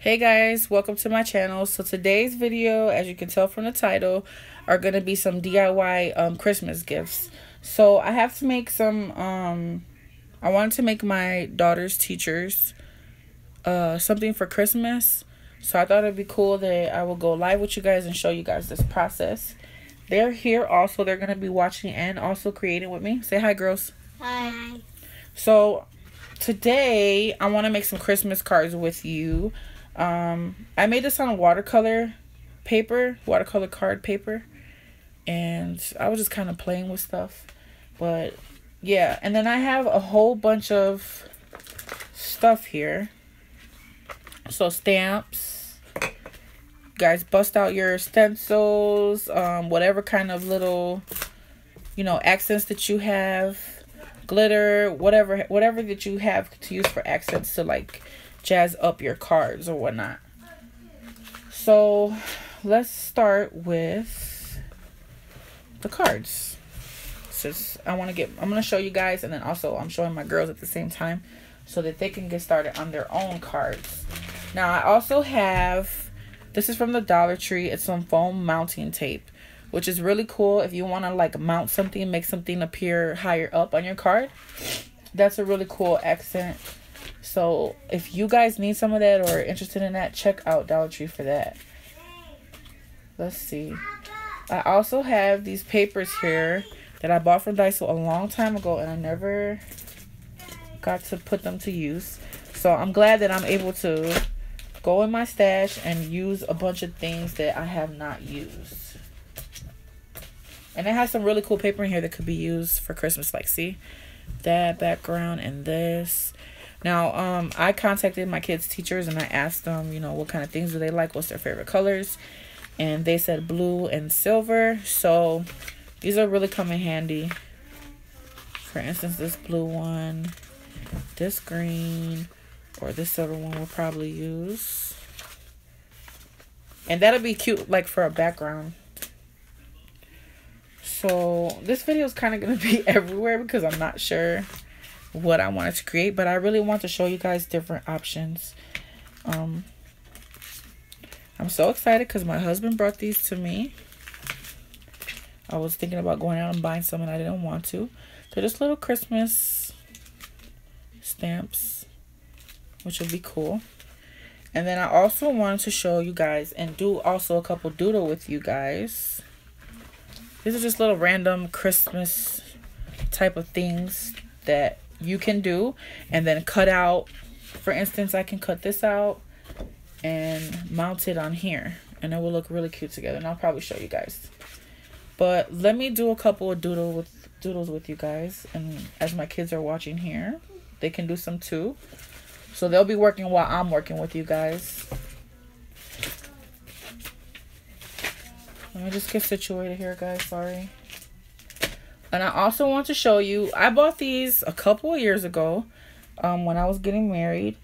Hey guys, welcome to my channel. So today's video, as you can tell from the title, are going to be some DIY Christmas gifts. So I have to make some, I wanted to make my daughter's teachers something for Christmas. So I thought it'd be cool that I will go live with you guys and show you guys this process. They're here also. They're going to be watching and also creating with me. Say hi, girls. Hi. So today I want to make some Christmas cards with you. I made this on watercolor card paper, and I was just kind of playing with stuff. But yeah, and then I have a whole bunch of stuff here. So stamps, guys, bust out your stencils, whatever kind of little, accents that you have, glitter, whatever that you have to use for accents to like jazz up your cards or whatnot. So let's start with the cards. Since I'm gonna show you guys, and then also I'm showing my girls at the same time so that they can get started on their own cards. Now I also have, this is from the Dollar Tree. It's some foam mounting tape, which is really cool if you want to like mount something and make something appear higher up on your card. That's a really cool accent. So if you guys need some of that or are interested in that, check out Dollar Tree for that. Let's see. I also have these papers here that I bought from Daiso a long time ago, and I never got to put them to use. So I'm glad that I'm able to go in my stash and use a bunch of things that I have not used. And it has some really cool paper in here that could be used for Christmas. Like, see? That background and this. Now, I contacted my kids' teachers and I asked them, what kind of things do they like? What's their favorite colors? And they said blue and silver. So these are really come in handy. For instance, this blue one, this green, or this silver one we'll probably use. And that'll be cute, like for a background. So this video is kind of going to be everywhere because I'm not sure what I wanted to create, but I really want to show you guys different options. I'm so excited because my husband brought these to me. I was thinking about going out and buying some and I didn't want to. They're just little Christmas stamps, which will be cool. And then I also wanted to show you guys and do also a couple doodle with you guys. These are just little random Christmas type of things that you can do and then cut out. For instance, I can cut this out and mount it on here, and it will look really cute together, and I'll probably show you guys. But let me do a couple of doodles with you guys, and as my kids are watching here, they can do some too. So they'll be working while I'm working with you guys. Let me just get situated here, guys. Sorry. And I also want to show you, I bought these a couple of years ago. When I was getting married,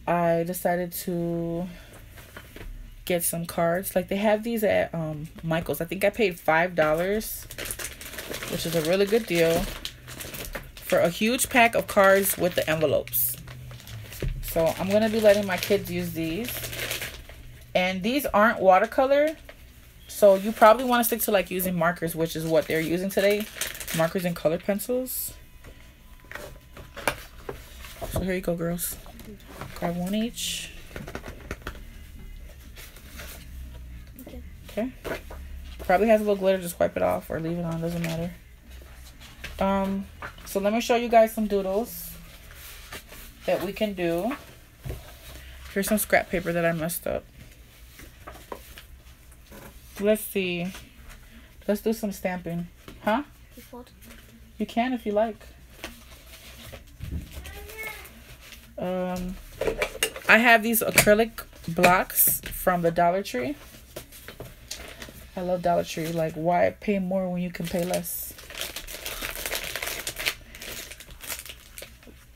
I decided to get some cards. Like, they have these at Michael's. I think I paid $5, which is a really good deal, for a huge pack of cards with the envelopes. So I'm going to be letting my kids use these. And these aren't watercolor, so you probably want to stick to like using markers, which is what they're using today. Markers and color pencils. So here you go, girls. Grab one each. Okay. Probably has a little glitter. Just wipe it off or leave it on. Doesn't matter. So let me show you guys some doodles that we can do. Here's some scrap paper that I messed up. Let's see. Let's do some stamping. Huh? You can if you like. I have these acrylic blocks from the Dollar Tree. I love Dollar Tree. Like, why pay more when you can pay less?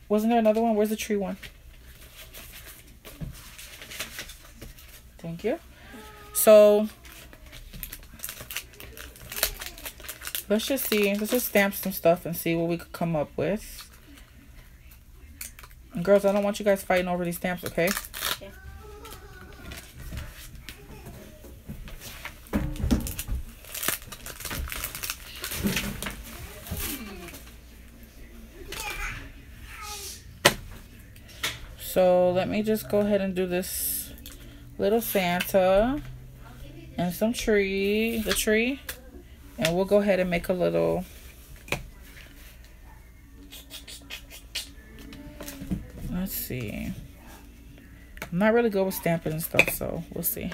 Wasn't there another one? Where's the tree one? Thank you. So let's just see. Let's just stamp some stuff and see what we could come up with. And girls, I don't want you guys fighting over these stamps, okay? Okay. So let me just go ahead and do this little Santa and some tree, and we'll go ahead and make a little, let's see. I'm not really good with stamping and stuff, so we'll see.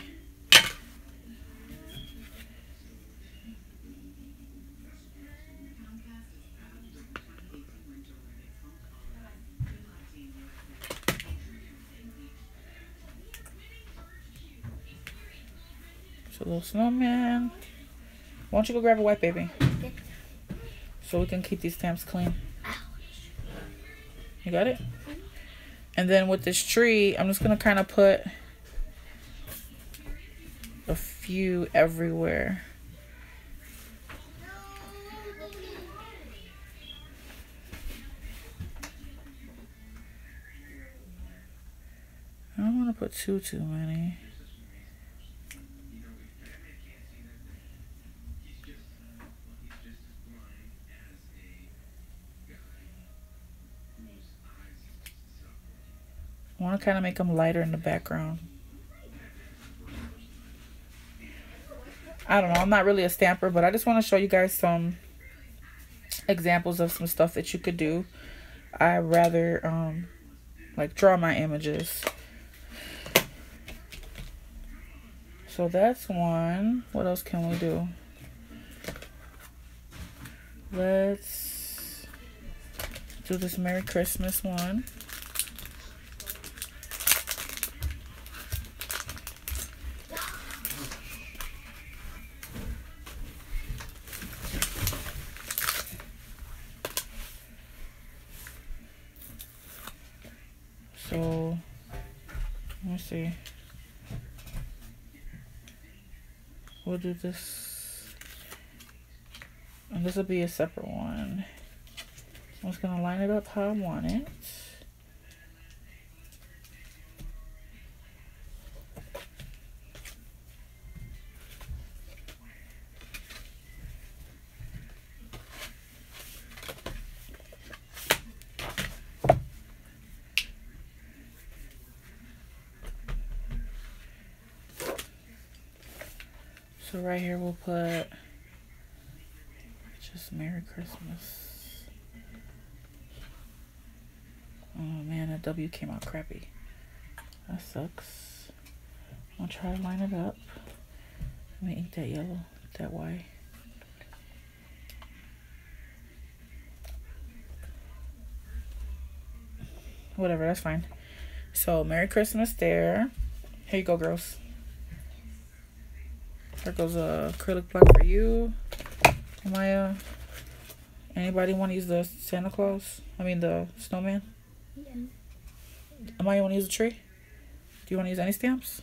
It's a little snowman. Why don't you go grab a wipe, baby? Okay. So we can keep these stamps clean. You got it? And then with this tree, I'm just going to kind of put a few everywhere. I don't want to put too many. I want to kind of make them lighter in the background. I don't know. I'm not really a stamper, but I just want to show you guys some examples of some stuff that you could do. I rather like draw my images. So that's one. What else can we do? Let's do this Merry Christmas one. So, let me see. We'll do this. And this will be a separate one. I'm just going to line it up how I want it. So right here we'll put just Merry Christmas. Oh man, that W came out crappy. That sucks. I'll try to line it up. Let me ink that yellow, that Y. Whatever, that's fine. So Merry Christmas there. Here you go, girls. There goes a acrylic block for you, Maya. Anybody want to use the Santa Claus? I mean the snowman? Yeah. Maya, want to use a tree? Do you want to use any stamps?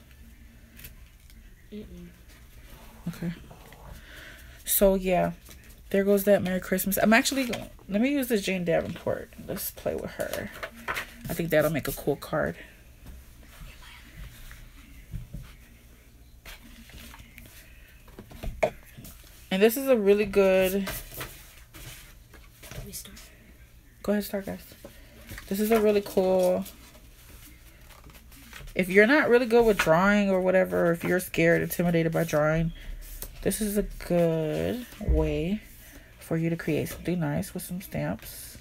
Okay. So yeah, there goes that Merry Christmas. I'm actually, let me use this Jane Davenport. Let's play with her. I think that'll make a cool card. And this is a really good... Can we start? Go ahead, start, guys. This is a really cool... If you're not really good with drawing or whatever, or if you're scared, intimidated by drawing, this is a good way for you to create something nice with some stamps.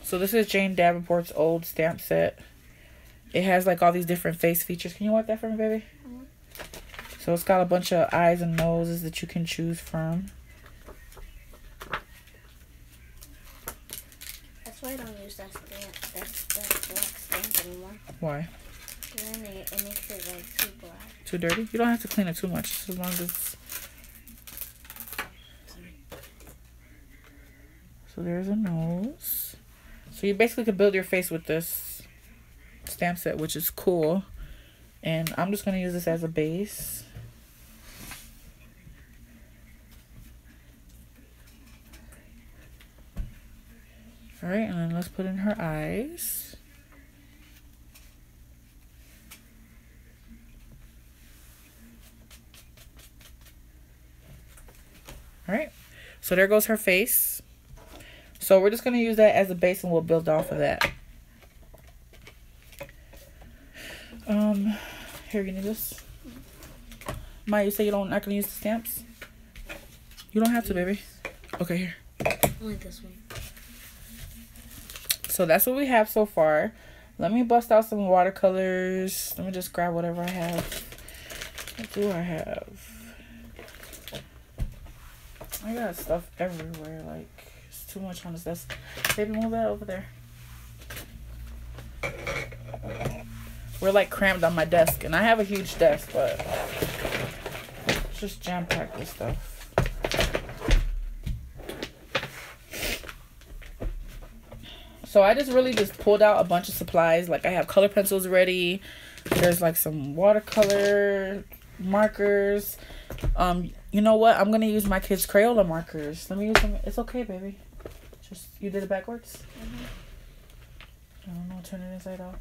So this is Jane Davenport's old stamp set. It has like all these different face features. Can you wipe that for me, baby? So it's got a bunch of eyes and noses that you can choose from. That's why I don't use that stamp, that black stamp anymore. Why? Then it makes it like too black. Too dirty? You don't have to clean it too much, just as long as it's... So there's a nose. So you basically can build your face with this stamp set, which is cool. And I'm just going to use this as a base. Alright, and then let's put in her eyes. Alright, so there goes her face. So we're just going to use that as a base and we'll build off of that. Here, you need this. Maya, you say you're not going to use the stamps? You don't have to, baby. Okay, here. Only this one. So that's what we have so far. Let me bust out some watercolors. Let me just grab whatever I have. What do I have? I got stuff everywhere. Like, it's too much on this desk. Baby, move that over there. We're like crammed on my desk. And I have a huge desk, but it's just jam-packed with stuff. So I really just pulled out a bunch of supplies. Like I have color pencils ready. There's like some watercolor markers. You know what? I'm gonna use my kids' Crayola markers. Let me use them. It's okay, baby. Just you did it backwards. I don't know. Turn it inside out.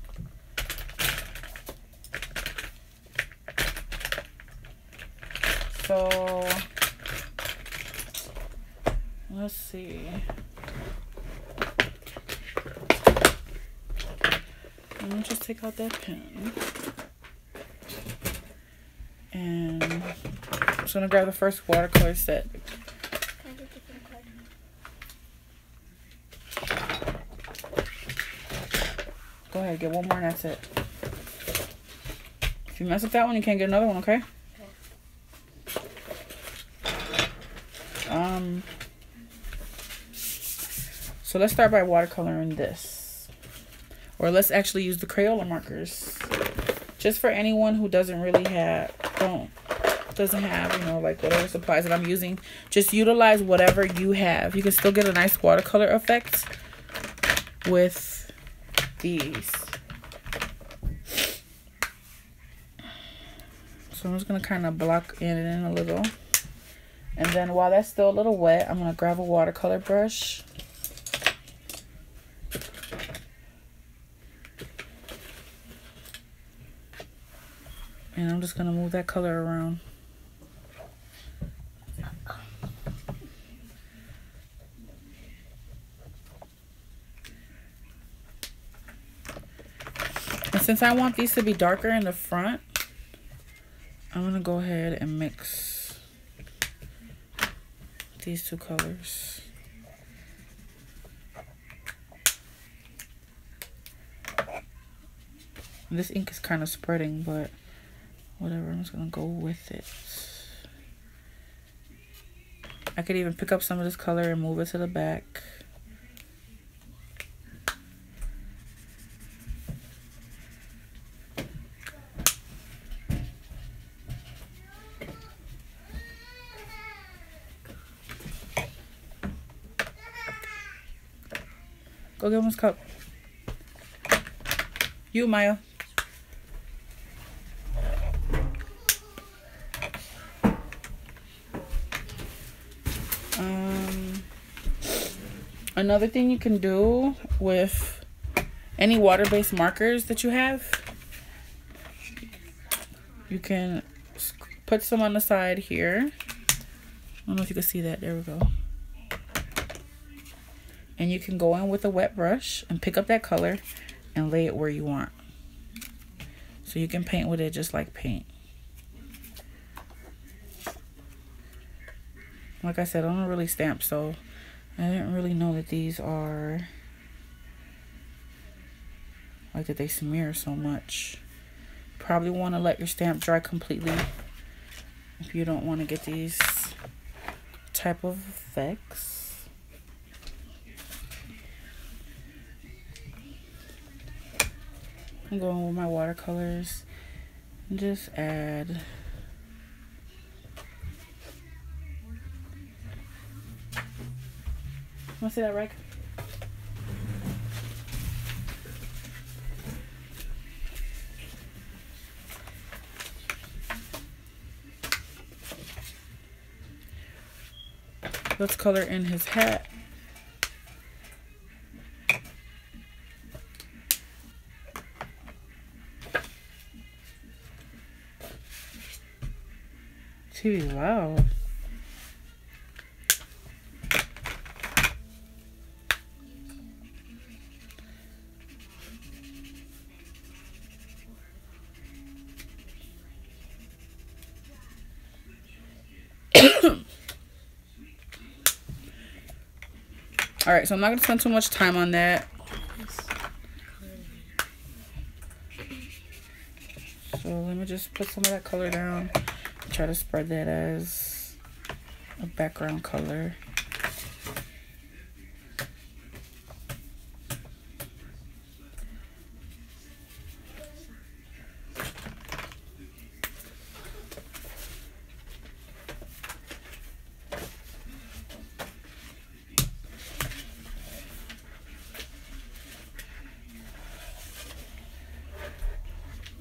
So let's see. Let me just take out that pen. And I'm just gonna grab the first watercolor set. Go ahead, get one more and that's it. If you mess with that one, you can't get another one, okay? So let's start by watercoloring this. Or let's actually use the Crayola markers. Just for anyone who doesn't really have, doesn't have, you know, like whatever supplies that I'm using. Just utilize whatever you have. You can still get a nice watercolor effect with these. So I'm just going to kind of block it in a little. And then while that's still a little wet, I'm going to grab a watercolor brush. And I'm just going to move that color around. And since I want these to be darker in the front, I'm going to go ahead and mix these two colors. This ink is kind of spreading, but whatever, I'm just gonna go with it. I could even pick up some of this color and move it to the back. Go get him his cup. You, Maya. Another thing you can do with any water-based markers that you have, you can put some on the side here. I don't know if you can see that. There we go. And you can go in with a wet brush and pick up that color and lay it where you want. So you can paint with it just like paint. Like I said, I don't really stamp, so I didn't really know that these are like that they smear so much. Probably want to let your stamp dry completely if you don't want to get these type of effects. I'm going with my watercolors and just add want to see that, right? Let's color in his hat. Too loud. Alright, so I'm not going to spend too much time on that. So let me just put some of that color down. Try to spread that as a background color.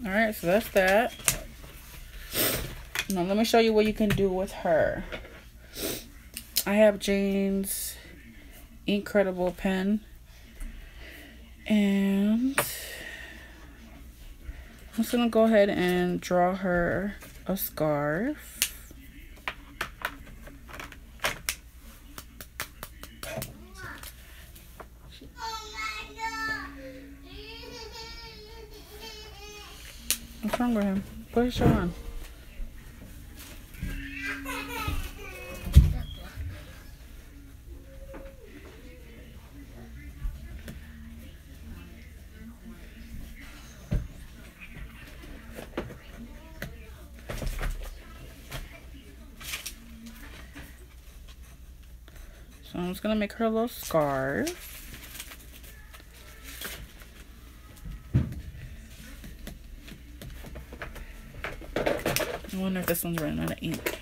Alright, so that's that. Now let me show you what you can do with her. I have Jane's Incredible pen. And I'm just going to go ahead and draw her a scarf. What's wrong with him? Put his shirt on. So I'm just gonna make her a little scarf. I wonder if this one's running out of ink.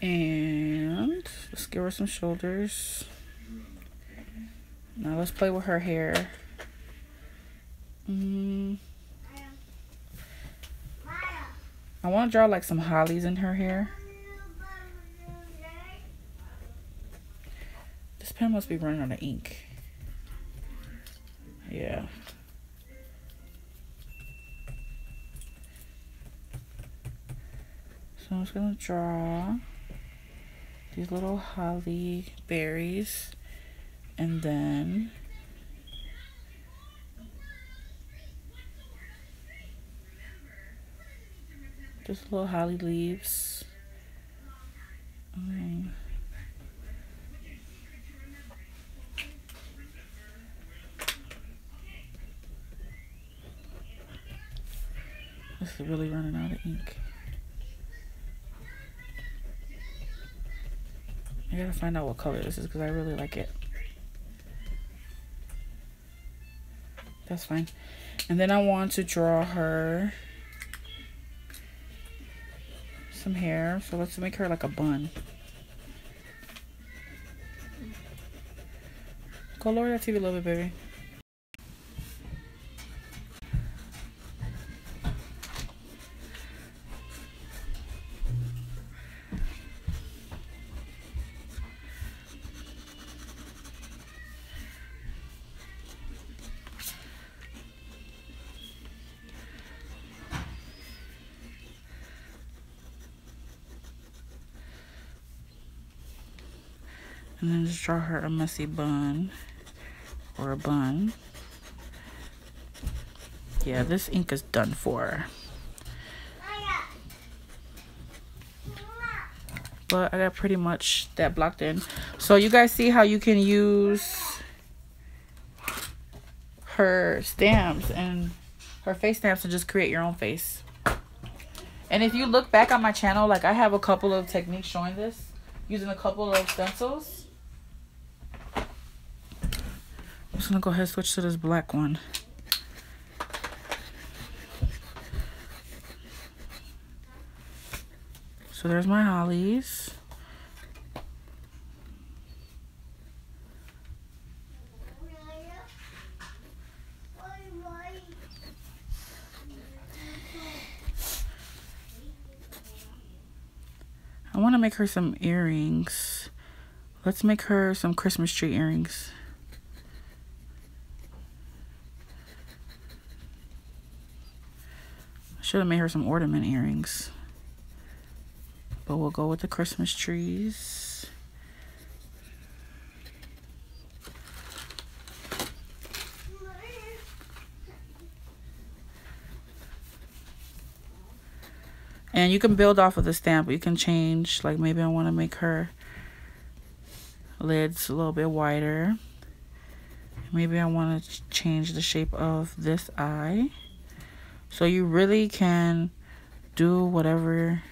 And let's give her some shoulders. Now let's play with her hair. I want to draw like some hollies in her hair. This pen must be running out of ink. Yeah. So I'm just going to draw these little holly berries, and then just little holly leaves. This is really running out of ink. I gotta find out what color this is because I really like it. That's fine. And then I want to draw her some hair. So let's make her like a bun. Go lower that TV a little bit, baby. And then just draw her a messy bun, or a bun. Yeah, this ink is done for. But I got pretty much that blocked in. So you guys see how you can use her stamps and her face stamps to just create your own face. And if you look back on my channel, like I have a couple of techniques showing this, using a couple of stencils. I'm just gonna go ahead and switch to this black one. So there's my hollies. I want to make her some earrings. Let's make her some Christmas tree earrings. Should have made her some ornament earrings. But we'll go with the Christmas trees. And you can build off of the stamp. You can change, like maybe I want to make her lids a little bit wider. Maybe I want to change the shape of this eye. So you really can do whatever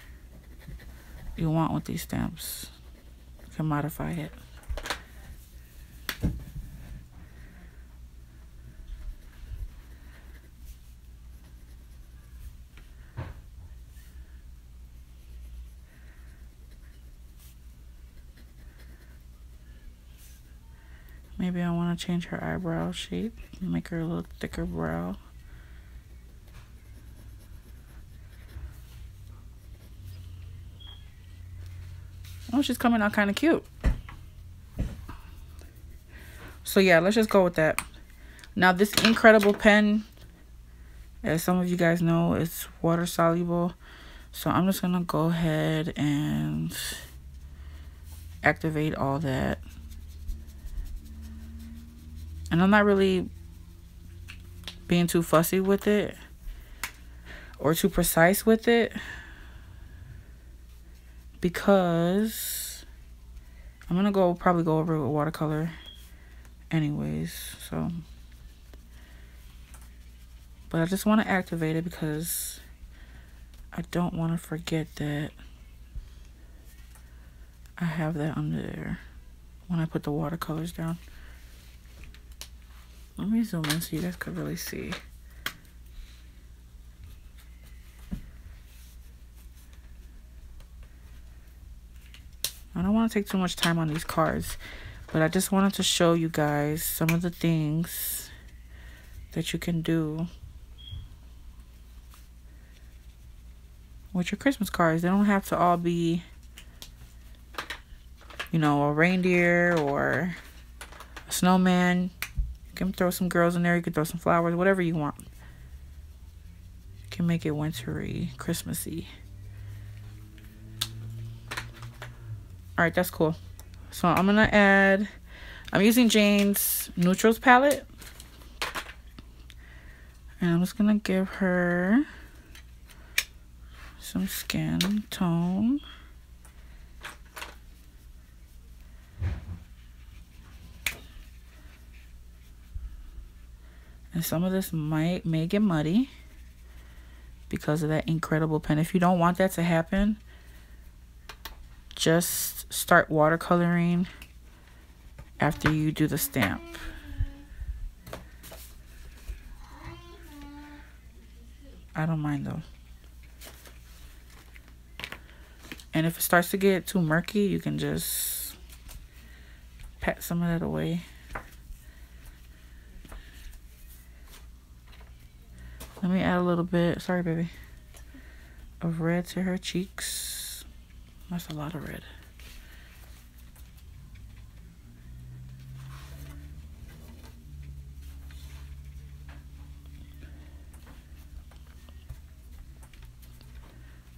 you want with these stamps. You can modify it. Maybe I want to change her eyebrow shape, make her a little thicker brow. Oh, she's coming out kind of cute. So yeah, let's just go with that. Now this Incredible pen, as some of you guys know, it's water soluble. So I'm just gonna go ahead and activate all that. And I'm not really being too fussy with it or too precise with it, because I'm gonna probably go over it with watercolor anyways. So, but I just want to activate it because I don't want to forget that I have that under there when I put the watercolors down. Let me zoom in so you guys could really see. I don't want to take too much time on these cards, but I just wanted to show you guys some of the things that you can do with your Christmas cards. They don't have to all be, you know, a reindeer or a snowman. You can throw some girls in there. You can throw some flowers, whatever you want. You can make it wintry, Christmassy. Alright, that's cool. So I'm going to add, I'm using Jane's Neutrals palette. And I'm just going to give her some skin tone. And some of this may get muddy because of that Incredible pen. If you don't want that to happen, just start watercoloring after you do the stamp. I don't mind though. And if it starts to get too murky, you can just pat some of that away. Let me add a little bit, sorry baby, of red to her cheeks. That's a lot of red.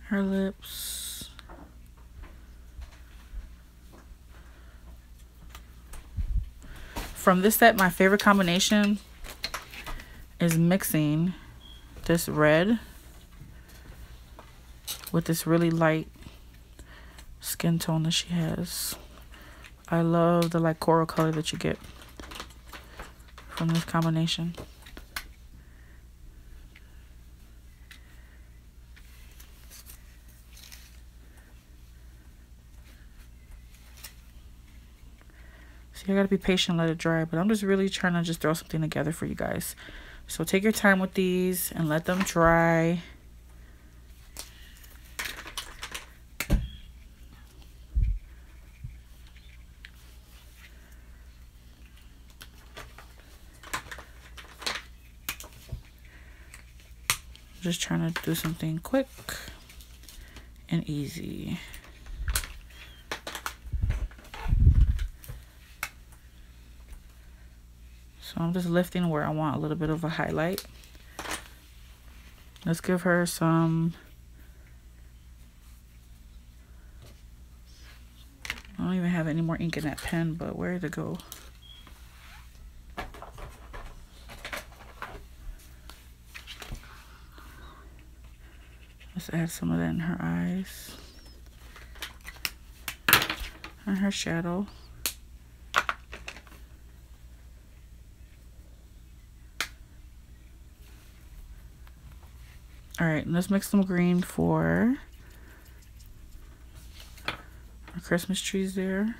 Her lips. From this set, my favorite combination is mixing this red with this really light skin tone that she has. I love the like coral color that you get from this combination. See, I gotta be patient, let it dry, but I'm just really trying to just throw something together for you guys. So take your time with these and let them dry. Just trying to do something quick and easy. So I'm just lifting where I want a little bit of a highlight. Let's give her some, I don't even have any more ink in that pen, but where to go? Let's add some of that in her eyes. And her shadow. Alright, let's mix some green for our Christmas trees there.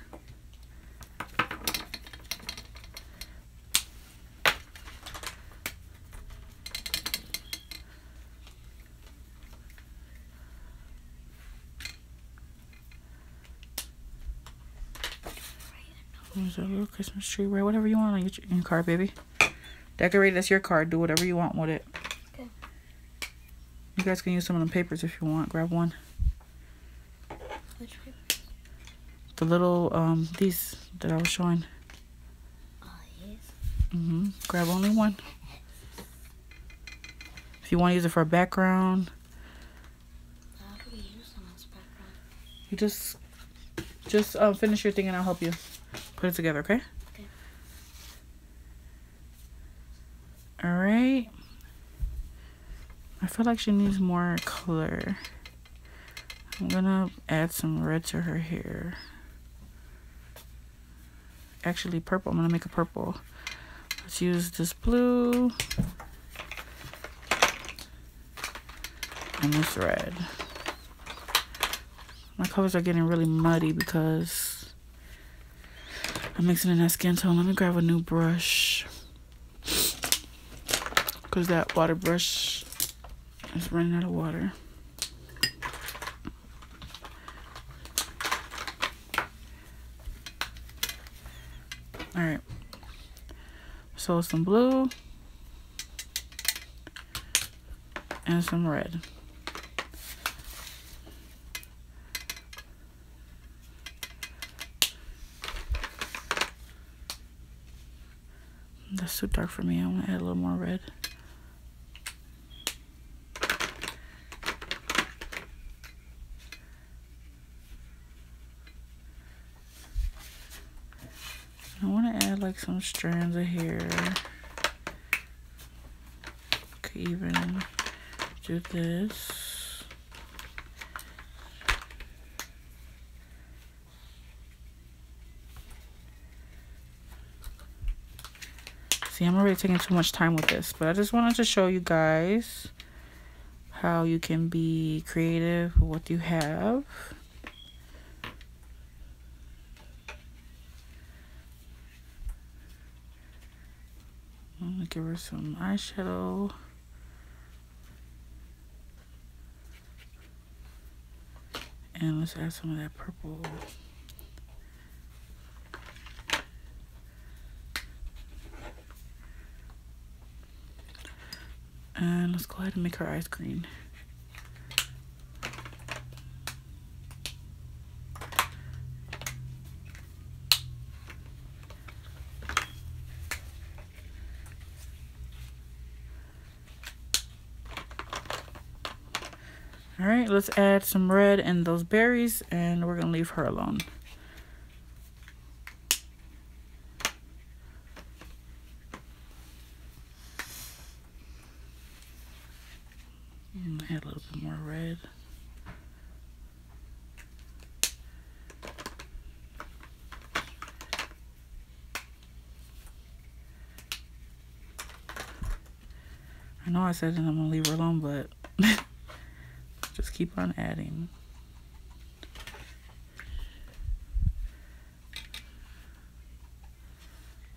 There's a little Christmas tree. Write whatever you want on your card, baby. Decorate as your card. Do whatever you want with it. Okay. You guys can use some of them papers if you want. Grab one. Which papers? The little, these that I was showing. Oh, yes. Grab only one. If you want to use it for a background. How do we use them as background? You just finish your thing and I'll help you put it together, okay? Okay. Alright. I feel like she needs more color. I'm gonna add some red to her hair. Actually, purple. I'm gonna make a purple. Let's use this blue. And this red. My colors are getting really muddy because I'm mixing in that skin tone. Let me grab a new brush. Because that water brush is running out of water. Alright. So some blue. And some red. That's too dark for me. I want to add a little more red. I want to add like some strands of hair. Could even do this. See, I'm already taking too much time with this, but I just wanted to show you guys how you can be creative with what you have. I'm gonna give her some eyeshadow. And let's add some of that purple. And let's go ahead and make her eyes green. All right, let's add some red in those berries and we're gonna leave her alone. Add a little bit more red. I know I said that I'm gonna leave her alone, but just keep on adding.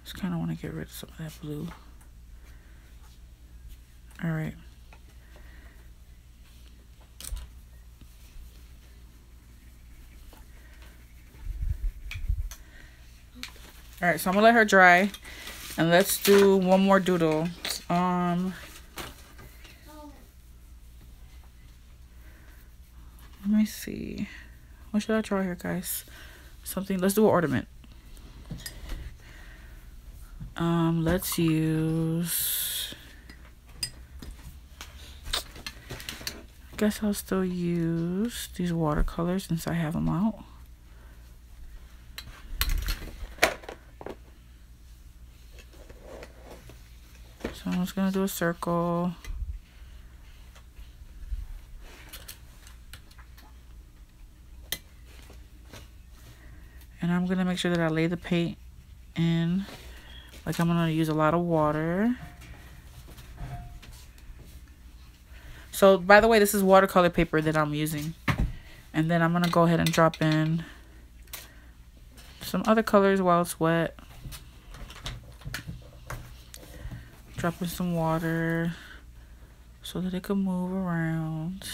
Just kind of want to get rid of some of that blue. All right. All right, so I'm gonna let her dry, and let's do one more doodle. Let me see. What should I draw here, guys? Something. Let's do an ornament. Let's use. I guess I'll still use these watercolors since I have them out. So I'm just gonna do a circle. gonna make sure that I lay the paint in. Like I'm gonna use a lot of water. So by the way, this is watercolor paper that I'm using. And then I'm gonna go ahead and drop in some other colors while it's wet. Drop in some water so that it can move around.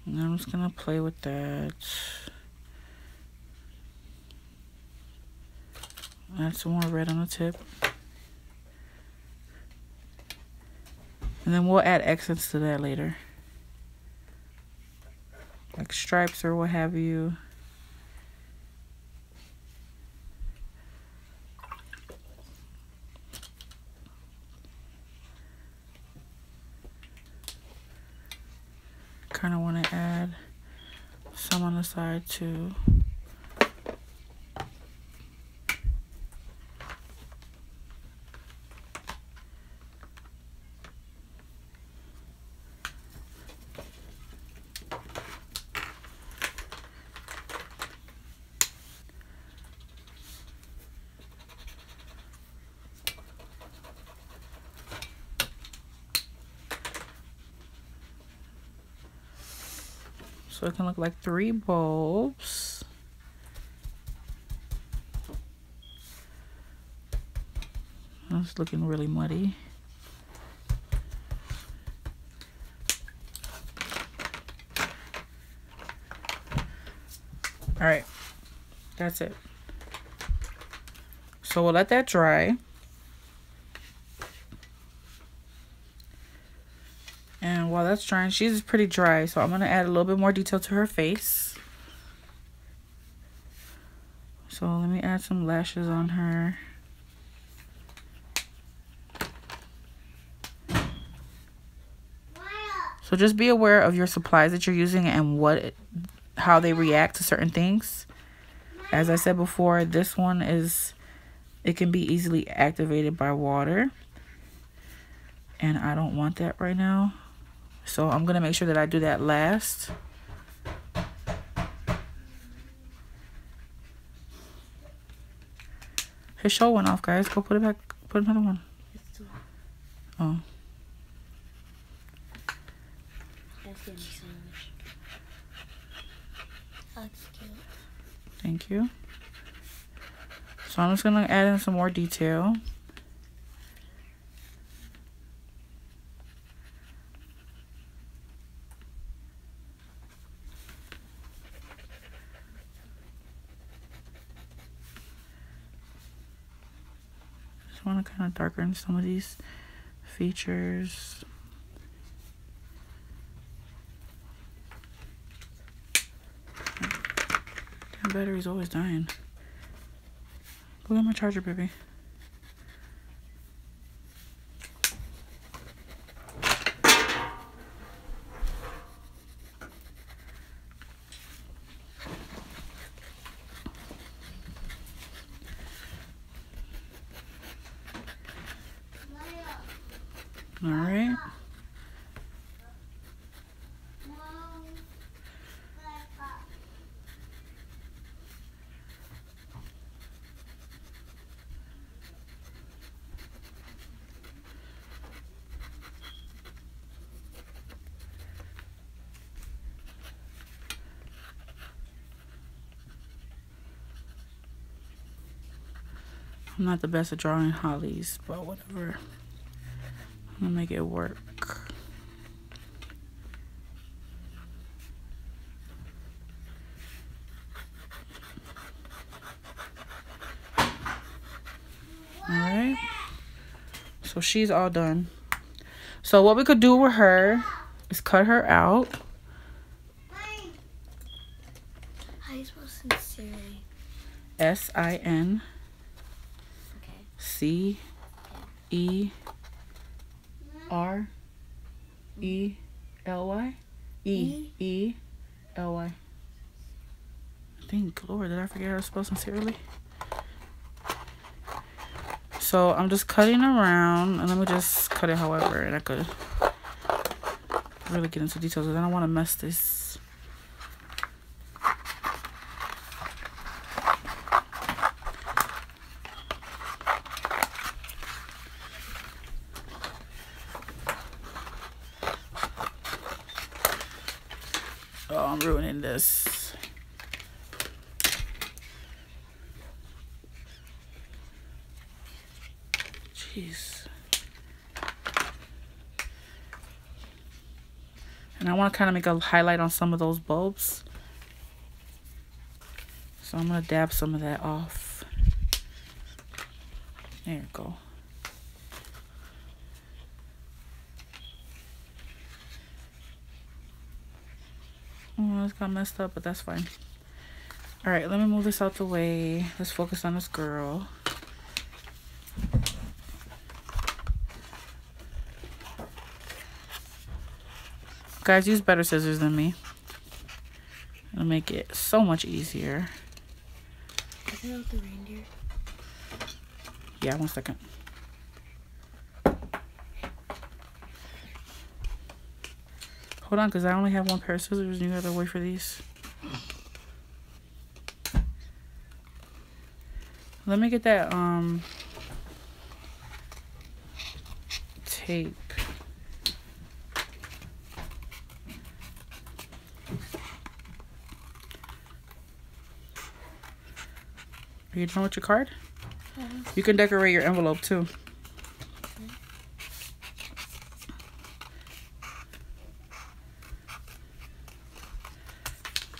And I'm just gonna play with that. Add some more red on the tip. And then we'll add accents to that later. Like stripes or what have you. Kind of want to add some on the side too. So it can look like 3 bulbs. It's looking really muddy. All right, that's it. So we'll let that dry. And while that's drying, she's pretty dry, so I'm going to add a little bit more detail to her face. So let me add some lashes on her. So just be aware of your supplies that you're using and how they react to certain things. As I said before, this one it can be easily activated by water. And I don't want that right now. So I'm going to make sure that I do that last. His show went off, guys. Go put it back. Put another one. Oh. Thank you. So I'm just going to add in some more detail. I want to kind of darken some of these features. Damn, battery's always dying. Go get my charger, baby. All right. I'm not the best at drawing hollies, but whatever. I'm gonna make it work. Alright. So she's all done. So what we could do with her is cut her out. How do you spell sincerely? SINCERELY. think, Lord, did I forget how to spell sincerely? So I'm just cutting around, and let me just cut it however, and I could really get into details, because I don't want to mess this. Oh, I'm ruining this. Jeez. And I want to kind of make a highlight on some of those bulbs. So I'm going to dab some of that off. There you go. Oh, it's got messed up, but that's fine. Alright, let me move this out the way. Let's focus on this girl. Guys, use better scissors than me. It'll make it so much easier. Is that the reindeer? Yeah, 1 second. Hold on, because I only have one pair of scissors and you gotta wait for these. Let me get that tape. Are you done with your card? You can decorate your envelope too.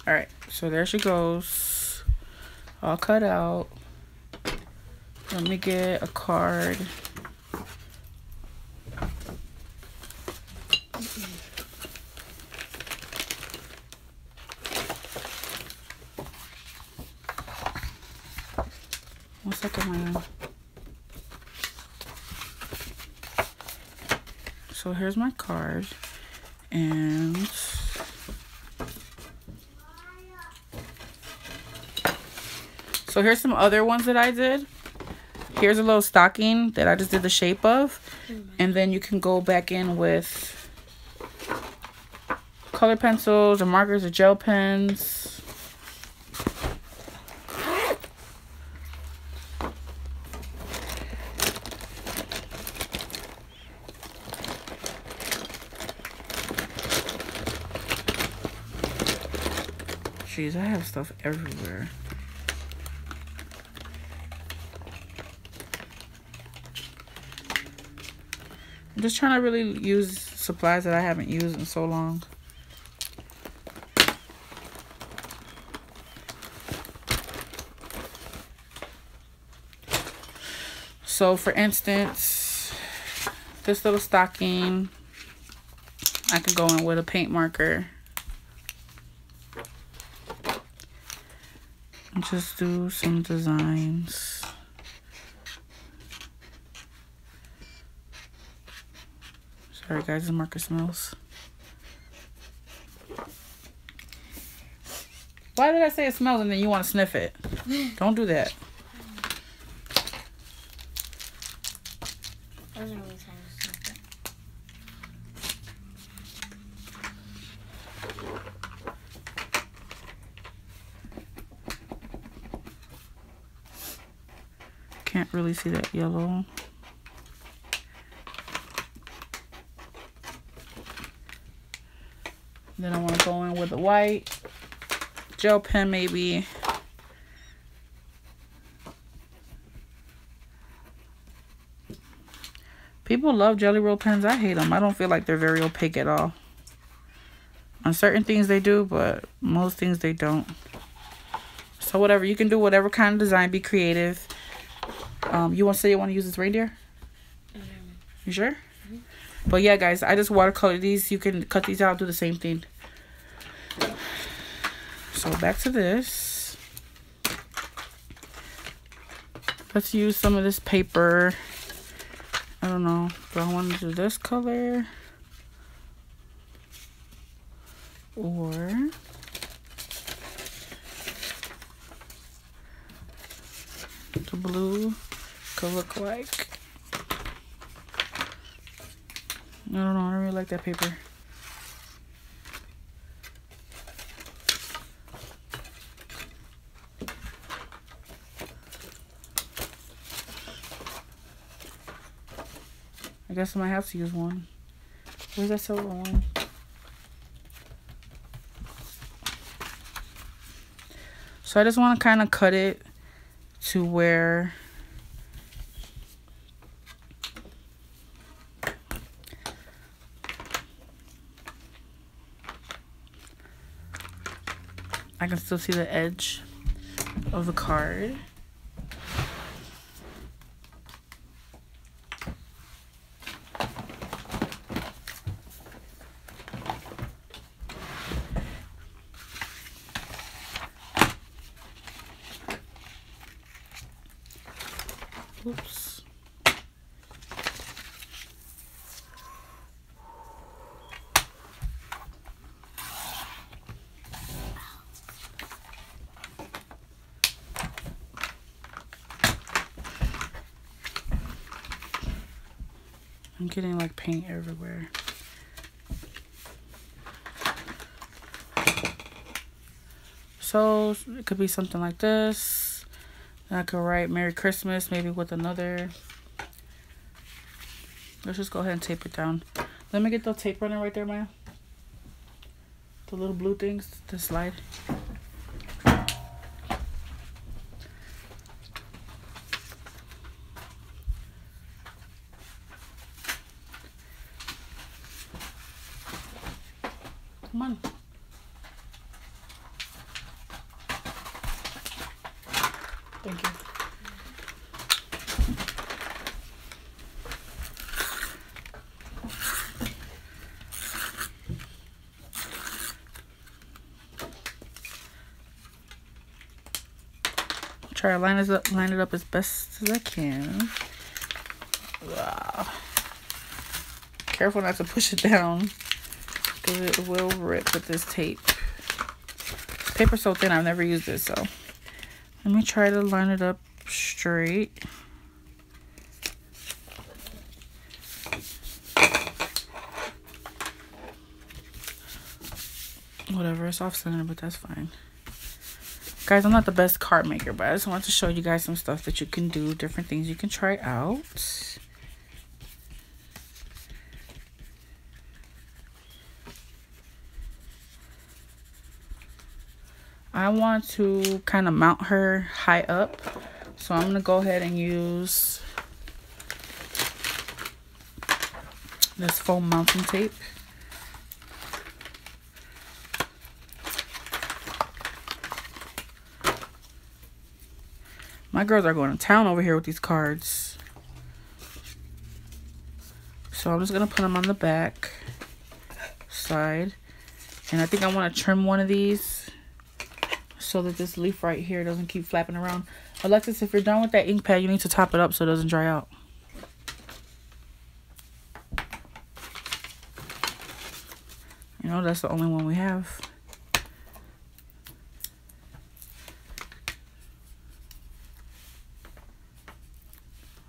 Alright, so there she goes. All cut out. Let me get a card. One second, man. So here's my card. And so here's some other ones that I did. Here's a little stocking that I just did the shape of. And then you can go back in with color pencils or markers or gel pens. Jeez, I have stuff everywhere. I'm just trying to really use supplies that I haven't used in so long. So for instance, this little stocking, I can go in with a paint marker and just do some designs. Sorry guys, this marker smells. Why did I say it smells and then you want to sniff it? Don't do that. I was always trying to sniff it. Can't really see that yellow. Then I want to go in with a white gel pen maybe. People love Jelly Roll pens. I hate them. I don't feel like they're very opaque at all. On certain things they do, but most things they don't. So whatever, you can do whatever kind of design. Be creative. You want to say you want to use this reindeer? You sure? Mm-hmm. But yeah, guys, I just watercolor these. You can cut these out, do the same thing. So back to this. Let's use some of this paper. I don't know. Do I want to do this color? Or the blue could look like. I don't know, I don't really like that paper. I guess I might have to use one. Where's that silver one? So I just want to kind of cut it to where I can still see the edge of the card. Oops. I'm getting like paint everywhere. So it could be something like this. And I could write Merry Christmas maybe with another. Let's just go ahead and tape it down. Let me get the tape runner right there, Maya. The little blue things to slide. Come on. Thank you. Try to line it up as best as I can. Wow. Careful not to push it down, because it will rip with this tape. Paper's so thin, I've never used it, so let me try to line it up straight. Whatever, it's off center, but that's fine. Guys, I'm not the best card maker, but I just want to show you guys some stuff that you can do, different things you can try out. I want to kind of mount her high up, so I'm going to go ahead and use this foam mounting tape. My girls are going to town over here with these cards. So I'm just going to put them on the back side. And I think I want to trim one of these so that this leaf right here doesn't keep flapping around. Alexis, if you're done with that ink pad, you need to top it up so it doesn't dry out. You know, that's the only one we have.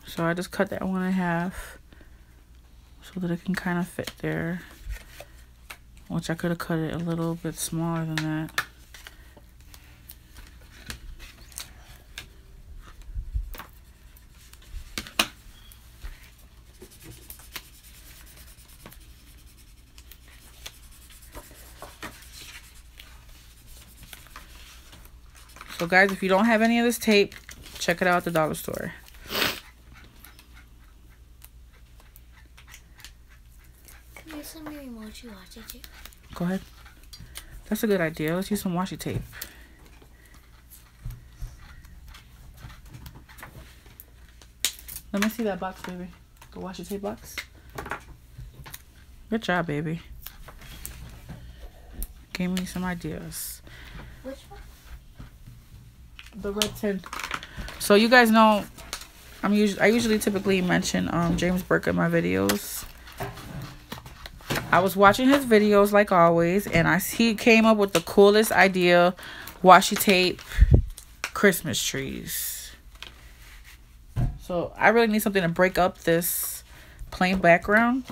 So I just cut that one in half so that it can kind of fit there. Which I could have cut it a little bit smaller than that. So guys, if you don't have any of this tape, check it out at the dollar store. Go ahead. That's a good idea. Let's use some washi tape. Let me see that box, baby. The washi tape box. Good job, baby. Gave me some ideas. Which one? The red tin. So you guys know, I usually typically mention James Burke in my videos. I was watching his videos like always, and he came up with the coolest idea: washi tape Christmas trees. So I really need something to break up this plain background.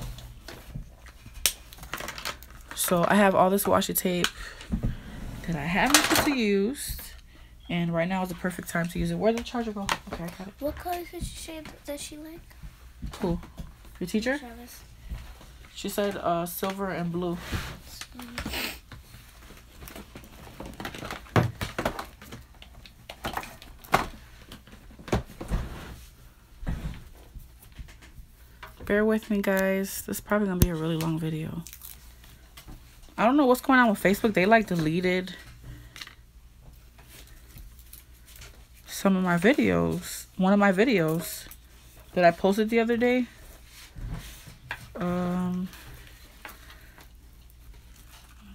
So I have all this washi tape that I haven't used. And right now is the perfect time to use it. Where'd the charger go? Okay, I got it. What color does she like? Cool. Your teacher? Travis. She said silver and blue. Bear with me, guys. This is probably gonna be a really long video. I don't know what's going on with Facebook. They like deleted some of my videos. One of my videos that I posted the other day. Let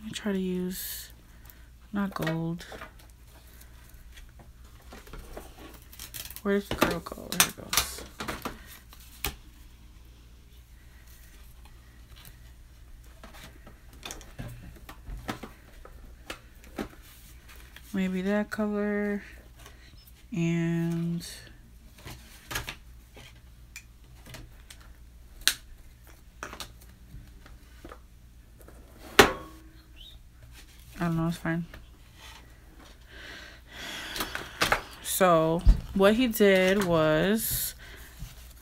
me try to use not gold. Where does the curl go? There it goes. Maybe that color and I don't know, it's fine. So what he did was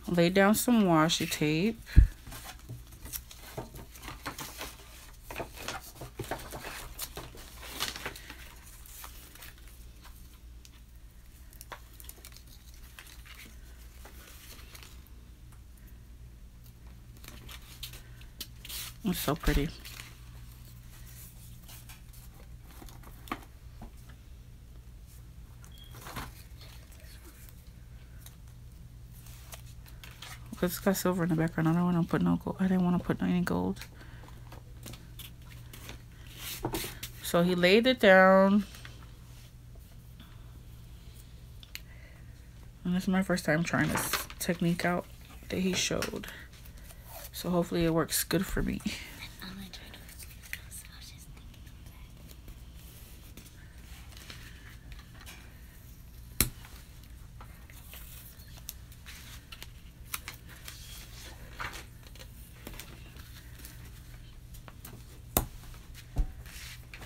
lay down some washi tape. It's so pretty. Because it's got silver in the background. I don't want to put no gold. I didn't want to put any gold. So he laid it down. And this is my first time trying this technique out that he showed. So hopefully it works good for me.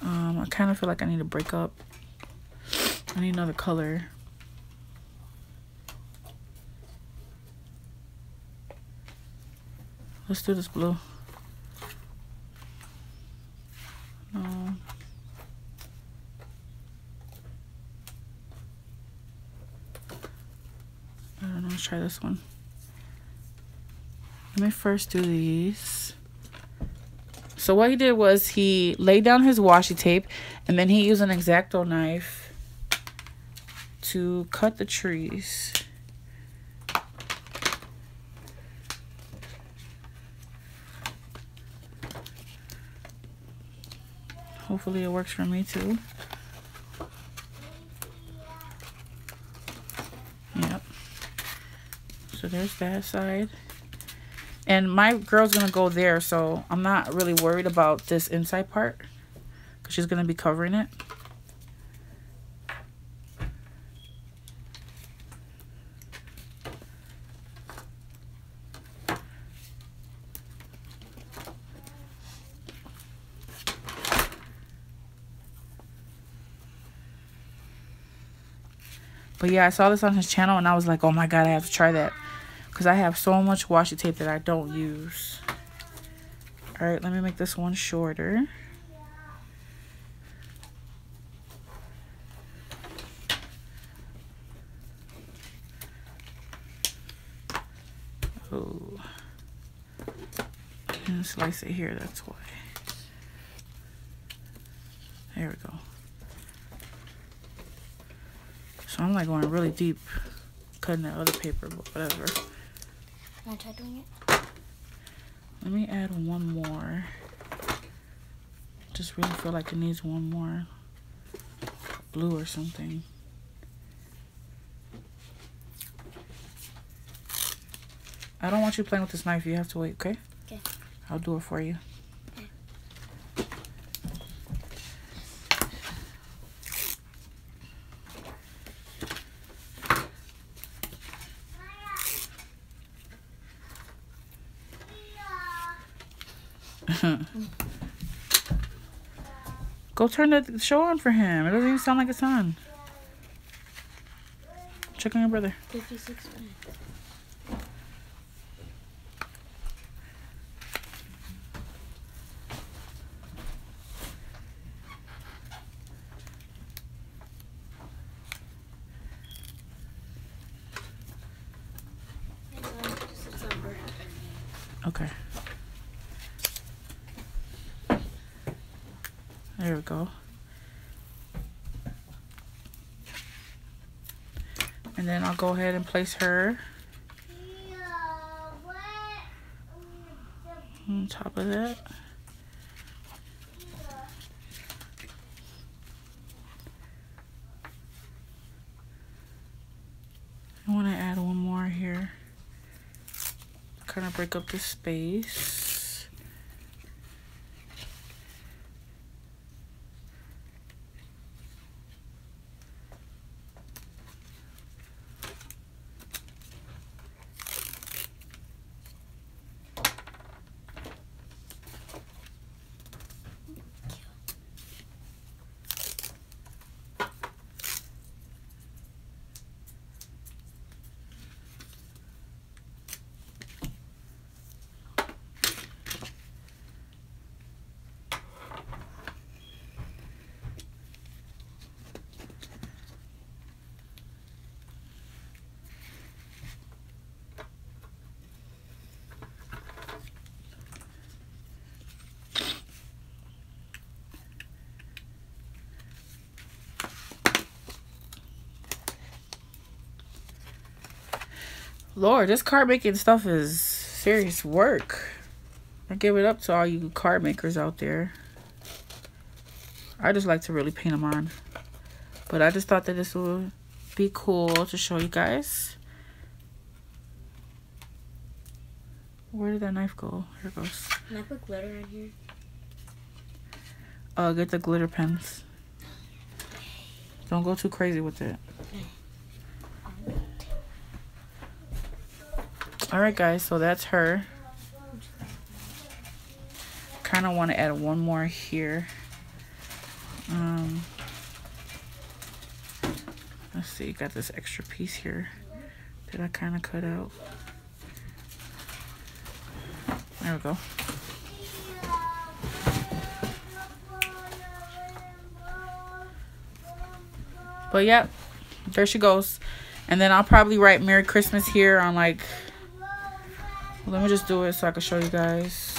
I kind of feel like I need to break up. I need another color. Let's do this blue. No. I don't know, let's try this one. Let me first do these. So what he did was he laid down his washi tape and then he used an X-Acto knife to cut the trees. Hopefully it works for me too. Yep. So there's that side. And my girl's gonna go there, so I'm not really worried about this inside part because she's gonna be covering it. But yeah, I saw this on his channel and I was like, oh my god, I have to try that. Because I have so much washi tape that I don't use. Alright, let me make this one shorter. Oh. And slice it here, that's why. There we go. So I'm like going really deep cutting that other paper, but whatever. Can I try doing it? Let me add one more. Just really feel like it needs one more blue or something. I don't want you playing with this knife. You have to wait, okay? Okay. I'll do it for you. Go turn the show on for him. It doesn't even sound like it's on. Check on your brother. 56 minutes. Okay. There we go. And then I'll go ahead and place her on top of that. I want to add one more here. Kind of break up the space. Lord, this card making stuff is serious work. I give it up to all you card makers out there. I just like to really paint them on. But I just thought that this would be cool to show you guys. Where did that knife go? Here it goes. Can I put glitter in here? Get the glitter pens. Don't go too crazy with it. Alright guys, so that's her. Kind of want to add one more here. Let's see, got this extra piece here that I kind of cut out. There we go. But yep, there she goes. And then I'll probably write Merry Christmas here on like, let me just do it so I can show you guys.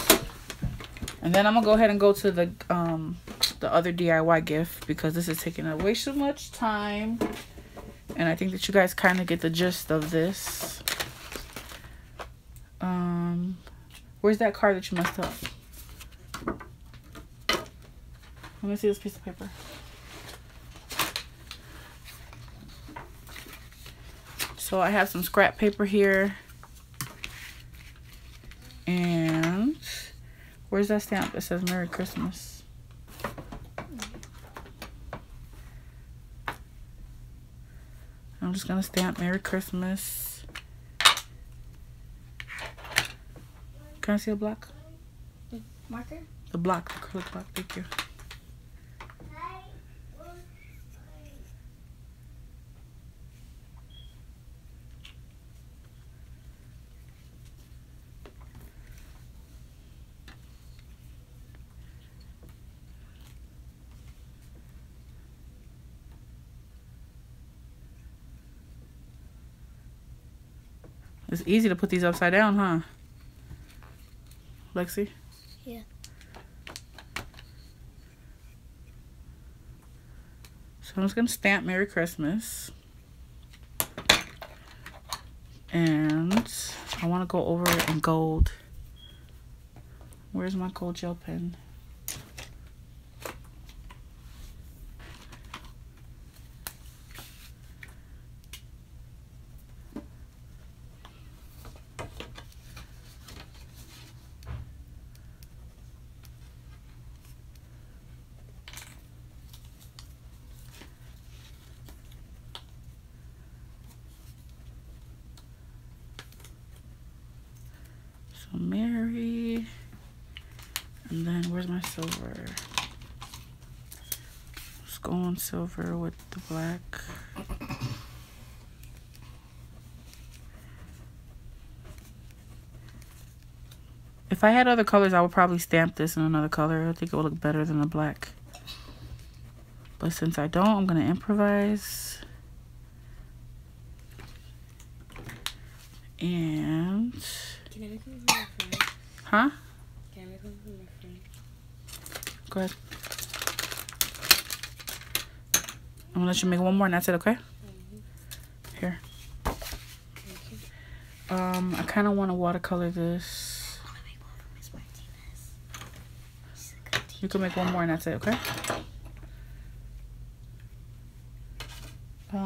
And then I'm gonna go ahead and go to the other DIY gift because this is taking up way too much time. And I think that you guys kind of get the gist of this. Where's that card that you messed up? Let me see this piece of paper. So I have some scrap paper here. And where's that stamp that says Merry Christmas? I'm just gonna stamp Merry Christmas. Can I see a block? Marker? The block, the acrylic block, thank you. It's easy to put these upside down, huh? Lexi? Yeah. So I'm just going to stamp Merry Christmas. And I want to go over it in gold. Where's my gold gel pen? So Merry. And then where's my silver? Let's go on silver with the black. If I had other colors, I would probably stamp this in another color. I think it would look better than the black. But since I don't, I'm gonna improvise. And Can I make one from my friend? huh? Can I make one from my friend? Go ahead. I'm gonna let you make one more and that's it, okay? Here. I kind of want to watercolor this. I want to make one from Miss Martinez. She's a good teacher. You can make one more and that's it, okay?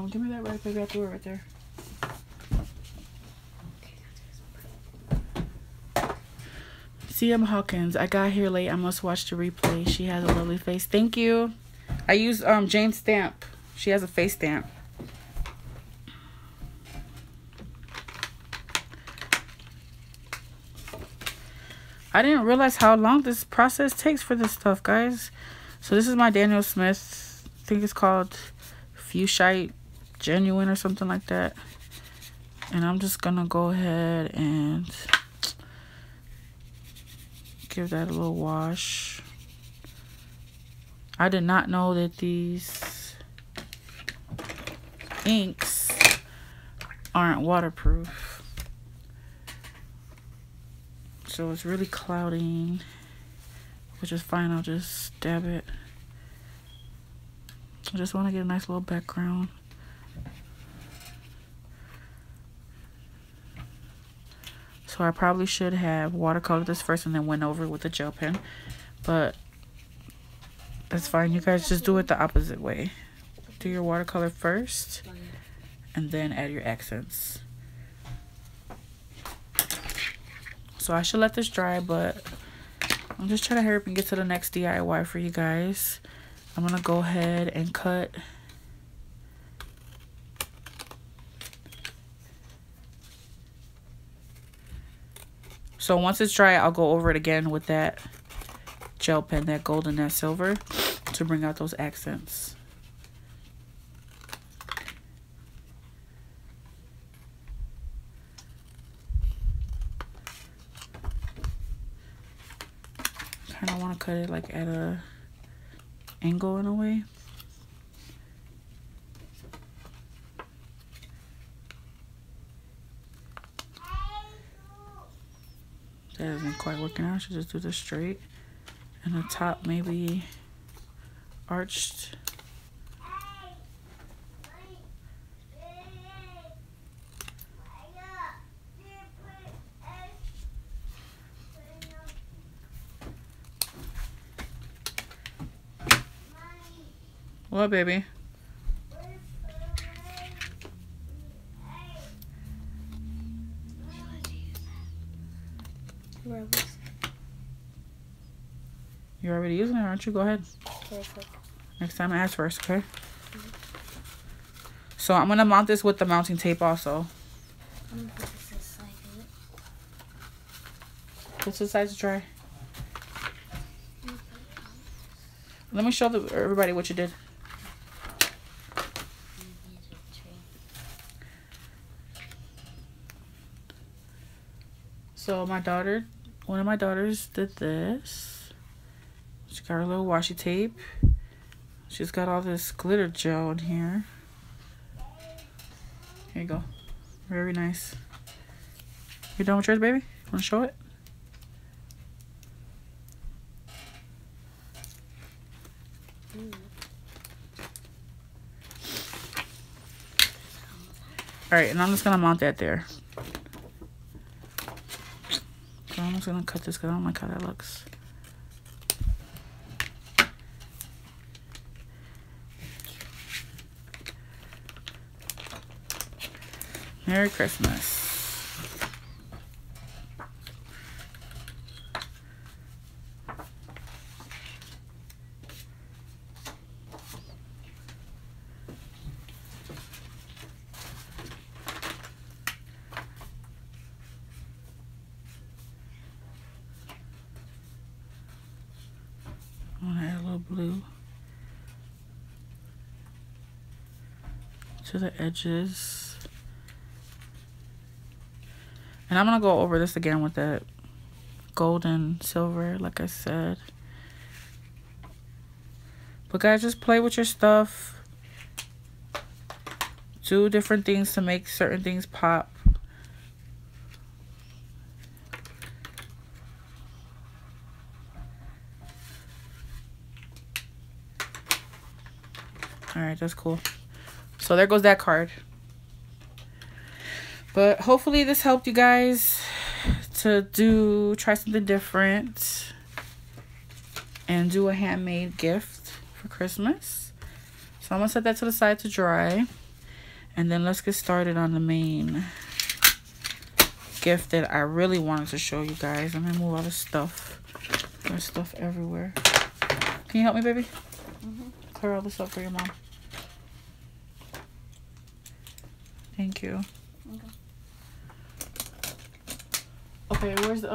Give me that right, baby. I'll do it right there. CM Hawkins, I got here late. I must watch the replay. She has a lovely face. Thank you. I use Jane Stamp. She has a face stamp. I didn't realize how long this process takes for this stuff, guys. So this is my Daniel Smith. I think it's called Fuchsite Genuine or something like that. And I'm just gonna go ahead and give that a little wash. I did not know that these inks aren't waterproof. So it's really clouding, which is fine. I'll just dab it. I just want to get a nice little background. So I probably should have watercolored this first and then went over it with a gel pen. But that's fine. You guys just do it the opposite way. Do your watercolor first and then add your accents. So I should let this dry, but I'm just trying to hurry up and get to the next DIY for you guys. I'm going to go ahead and cut. So once it's dry, I'll go over it again with that gel pen, that gold and that silver, to bring out those accents. Kind of want to cut it like at a angle in a way. That isn't quite working out. I should just do this straight. And the top maybe arched. What, baby? You're already using it, aren't you? Go ahead. Perfect. Next time I ask first, okay? So I'm going to mount this with the mounting tape also. I'm gonna put this inside of it. Put the sides dry. Let me show everybody what you did. So one of my daughters did this. She got her little washi tape. She's got all this glitter gel in here. Here you go. Very nice. You done with yours, baby? Want to show it? Alright, and I'm just going to mount that there. So I'm just going to cut this because I don't like how that looks. Merry Christmas. blue to the edges. And I'm going to go over this again with that gold and silver, like I said. But guys, just play with your stuff. Do different things to make certain things pop. Alright, that's cool. So there goes that card. But hopefully this helped you guys to try something different and do a handmade gift for Christmas. So I'm going to set that to the side to dry. And then let's get started on the main gift that I really wanted to show you guys. I'm going to move all the stuff. There's stuff everywhere. Can you help me, baby? Mm-hmm. Clear all this up for your mom. Thank you. Okay, where's the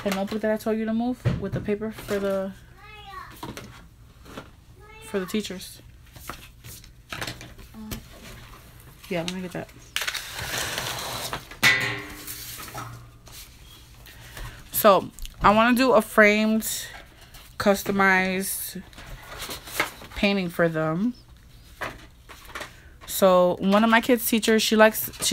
notebook that I told you to move with the paper for the teachers? Yeah, let me get that. So I want to do a framed, customized painting for them. So one of my kids' teachers, she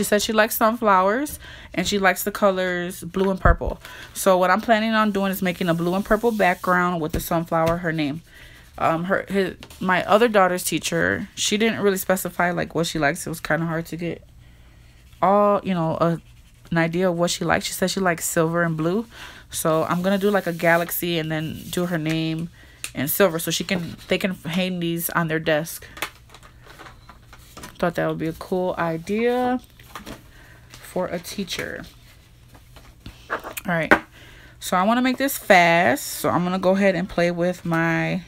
said she likes sunflowers and she likes the colors blue and purple. So what I'm planning on doing is making a blue and purple background with the sunflower, her name. My other daughter's teacher, she didn't really specify like what she likes. It was kind of hard to get an idea of what she likes. She said she likes silver and blue. So I'm going to do like a galaxy and then do her name in silver so they can hang these on their desk. Thought that would be a cool idea for a teacher. All right, so I want to make this fast, so I'm gonna go ahead and play with my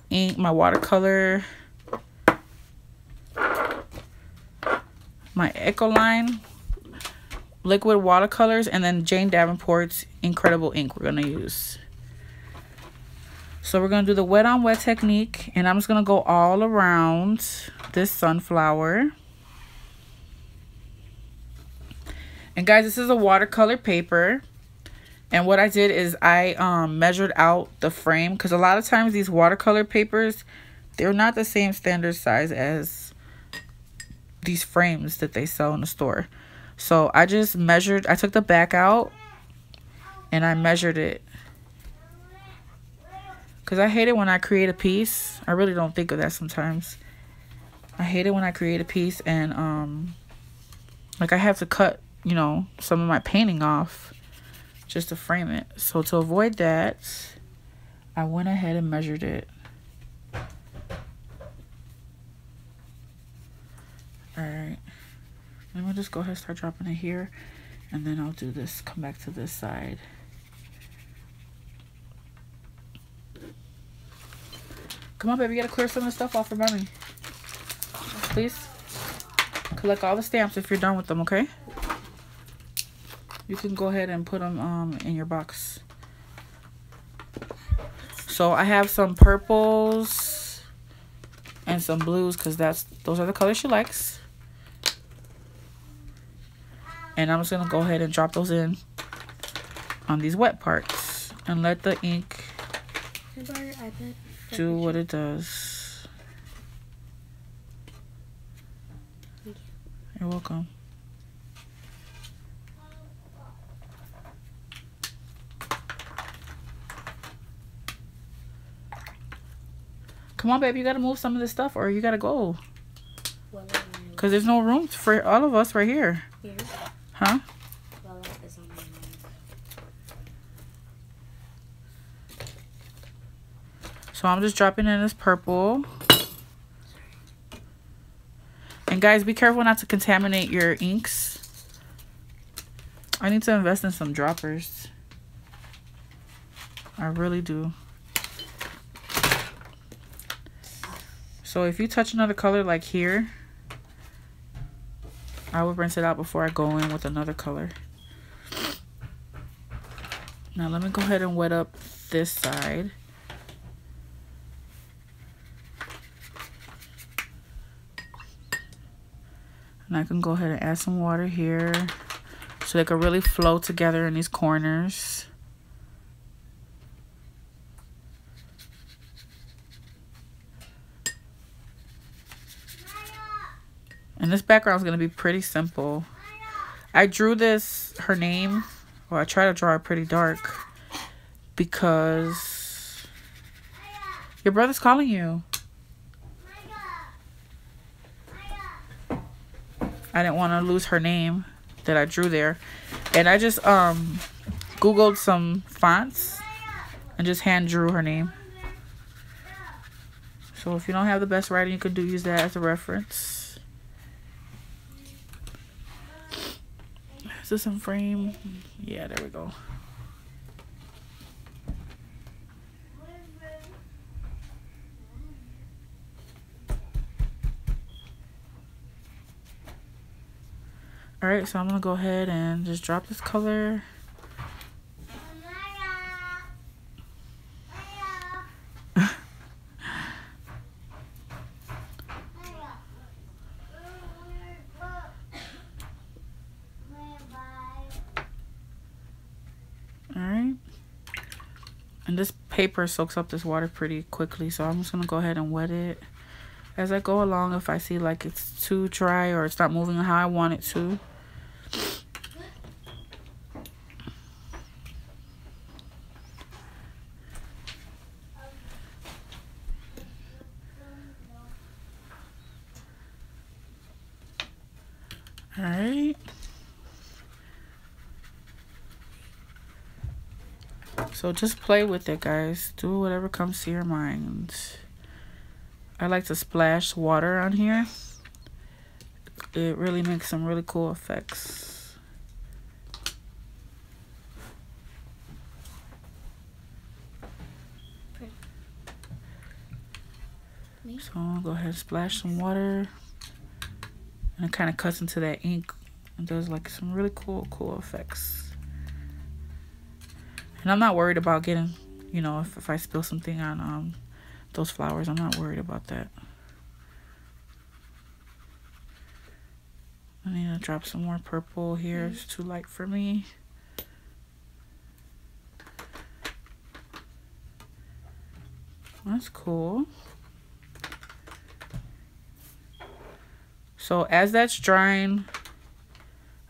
ink, my watercolor, my Ecoline liquid watercolors, and then Jane Davenport's Incredible ink we're gonna use. So we're going to do the wet on wet technique, and I'm just going to go all around this sunflower. And guys, this is a watercolor paper. And what I did is I measured out the frame, because a lot of times these watercolor papers, they're not the same standard size as these frames that they sell in the store. So I just measured, I took the back out and I measured it. Because I hate it when I create a piece. I really don't think of that sometimes. I hate it when I create a piece and like I have to cut, some of my painting off just to frame it. So to avoid that, I went ahead and measured it. Alright. Let me just go ahead and start dropping it here. And then I'll do this, come back to this side. Come on, baby. You gotta clear some of the stuff off for mommy. Please. Collect all the stamps if you're done with them, okay? You can go ahead and put them in your box. So I have some purples and some blues because those are the colors she likes. And I'm just gonna go ahead and drop those in on these wet parts and let the ink do what it does. You're welcome. Come on, baby. You gotta move some of this stuff or you gotta go. Because there's no room for all of us right here. Here? Huh? So I'm just dropping in this purple. And guys, be careful not to contaminate your inks. I need to invest in some droppers. I really do. So if you touch another color like here, I would rinse it out before I go in with another color. Now let me go ahead and wet up this side. And I can go ahead and add some water here so they can really flow together in these corners. And this background is going to be pretty simple. I drew this, her name, or I try to draw it pretty dark because your brother's calling you. I didn't want to lose her name that I drew there. And I just Googled some fonts and just hand drew her name. So if you don't have the best writing, you could use that as a reference. Is this in frame? Yeah, there we go. Alright, so I'm going to go ahead and just drop this color. Alright. And this paper soaks up this water pretty quickly, so I'm just going to go ahead and wet it as I go along. If I see like it's too dry or it's not moving how I want it to. Alright. So just play with it, guys. Do whatever comes to your mind. I like to splash water on here. It really makes some really cool effects. So I'll go ahead and splash some water. And it kind of cuts into that ink and does like some really cool effects. And I'm not worried about getting, you know, if I spill something on those flowers, I'm not worried about that. I need to drop some more purple here. It's too light for me. That's cool. So as that's drying,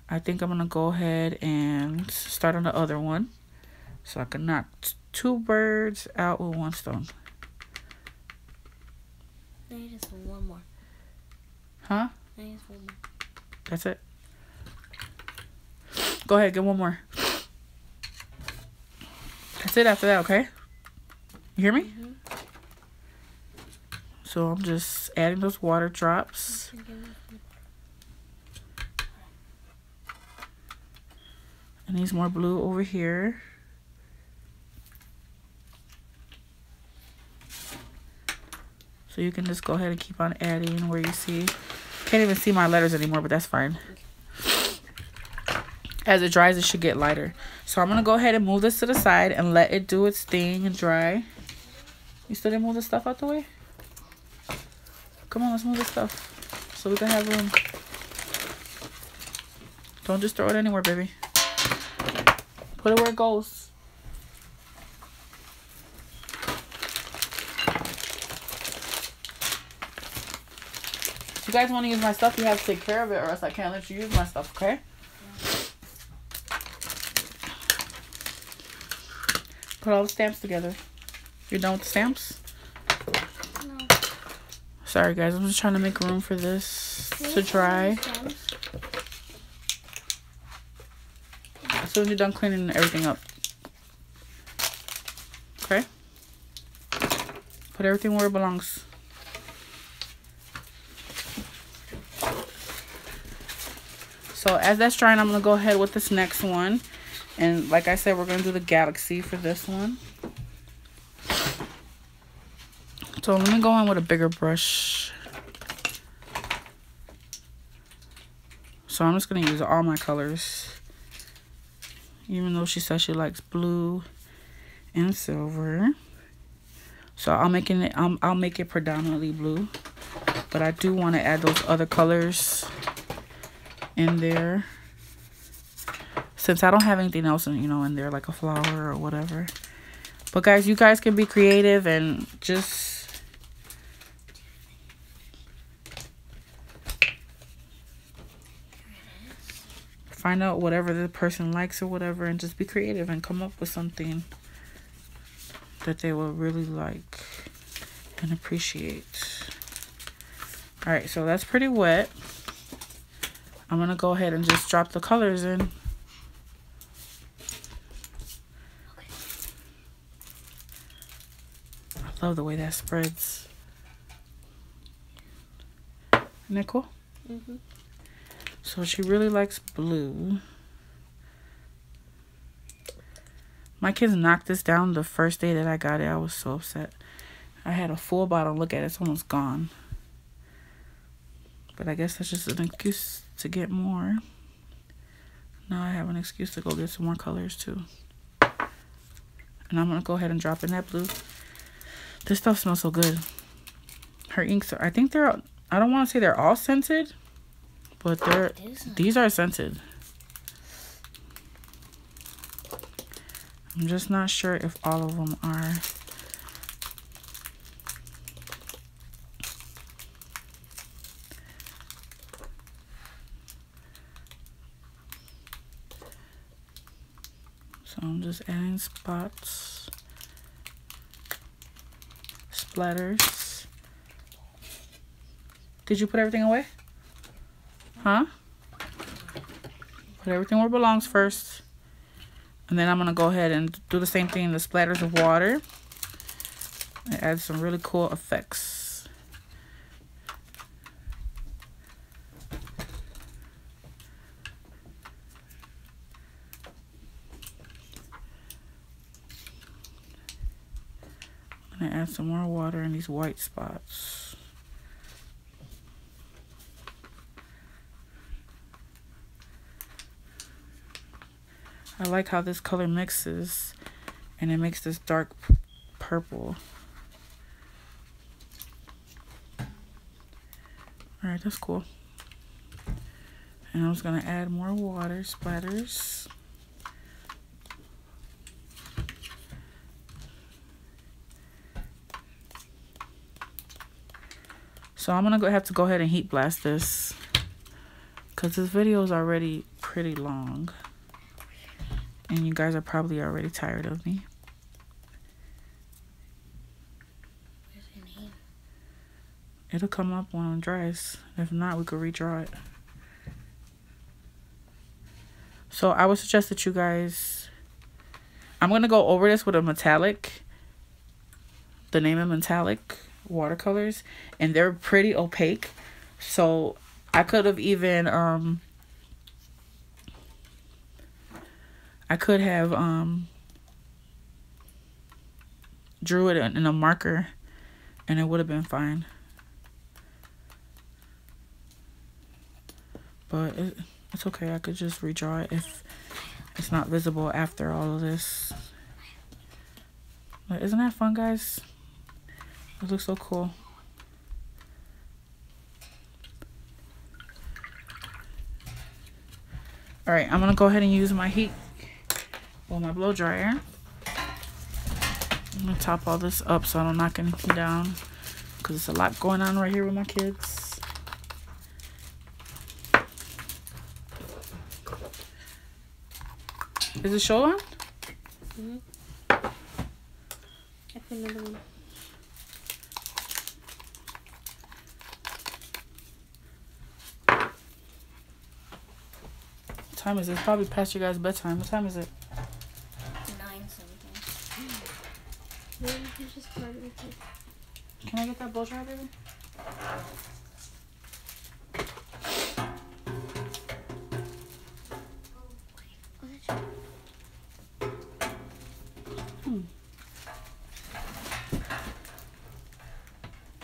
I think I'm going to go ahead and start on the other one. So I can knock two birds out with one stone. I need just one more. Huh? I need just one more. That's it. Go ahead, get one more. That's it after that, okay? You hear me? Mm-hmm. So I'm just adding those water drops. And needs more blue over here. So you can just go ahead and keep on adding where you see. Can't even see my letters anymore, but that's fine. As it dries, it should get lighter. So I'm going to go ahead and move this to the side and let it do its thing and dry. You still didn't move the stuff out the way? Come on, let's move this stuff so we can have room. Don't just throw it anywhere, baby. Put it where it goes. If you guys want to use my stuff, you have to take care of it, or else I can't let you use my stuff, okay? Put all the stamps together. You're done with the stamps? No. Sorry, guys. I'm just trying to make room for this to dry. As soon as you're done cleaning everything up. Okay? Put everything where it belongs. So as that's drying, I'm going to go ahead with this next one. And like I said, we're going to do the galaxy for this one. So let me go in with a bigger brush. So I'm just going to use all my colors. even though she says she likes blue and silver. So I'll make it predominantly blue, but I do want to add those other colors in there, since I don't have anything else in, in there, like a flower or whatever. But guys, you guys can be creative and just find out whatever the person likes or whatever, and just be creative and come up with something that they will really like and appreciate. All right, so that's pretty wet. I'm gonna go ahead and just drop the colors in. I love the way that spreads. Isn't that cool? Mm-hmm. So she really likes blue. My kids knocked this down the first day that I got it. I was so upset. I had a full bottle. Look at it. It's almost gone. But I guess that's just an excuse to get more. Now I have an excuse to go get some more colors too. And I'm going to go ahead and drop in that blue. This stuff smells so good. Her inks are, I think they're, I don't want to say they're all scented, but these are scented. I'm just not sure if all of them are. So I'm just adding spots, splatters. Did you put everything away? Huh? Put everything where it belongs first. And then I'm going to go ahead and do the same thing, the splatters of water. It adds some really cool effects. I'm going to add some more water in these white spots. I like how this color mixes and it makes this dark purple. Alright, that's cool. And I'm just going to add more water splatters. So I'm going to have to go ahead and heat blast this, because this video is already pretty long. And you guys are probably already tired of me. Where's your name? It'll come up when it dries. If not, we could redraw it. So I would suggest that you guys... I'm going to go over this with a metallic. The name of metallic watercolors. And they're pretty opaque. So I could have even... I could have drew it in a marker and it would have been fine. But it's okay. I could just redraw it if it's not visible after all of this. But isn't that fun, guys? It looks so cool. Alright, I'm going to go ahead and use my heat. Well, my blow dryer. I'm gonna top all this up so I don't knock anything down, because there's a lot going on right here with my kids. Is it show on? Mm-hmm. I put another one. What time is it? It's probably past your guys' bedtime. What time is it? 9 something. Maybe you can just plug it with it. Can I get that blow dryer, baby?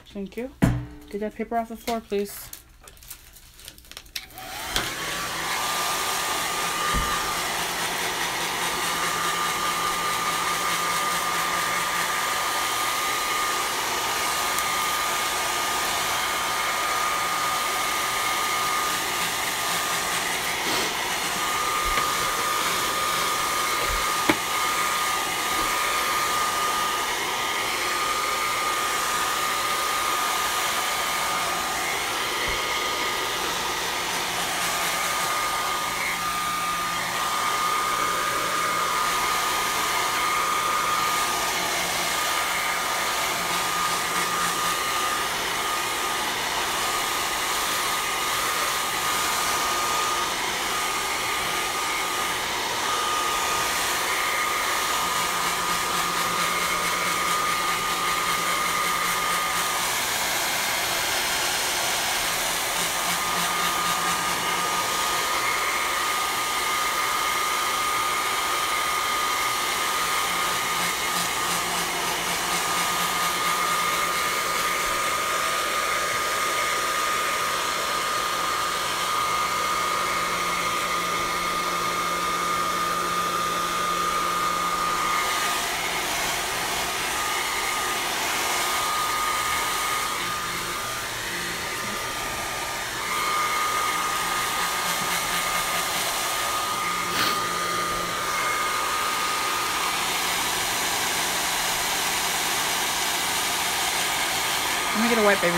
Thank you. Get that paper off the floor, please. white, baby.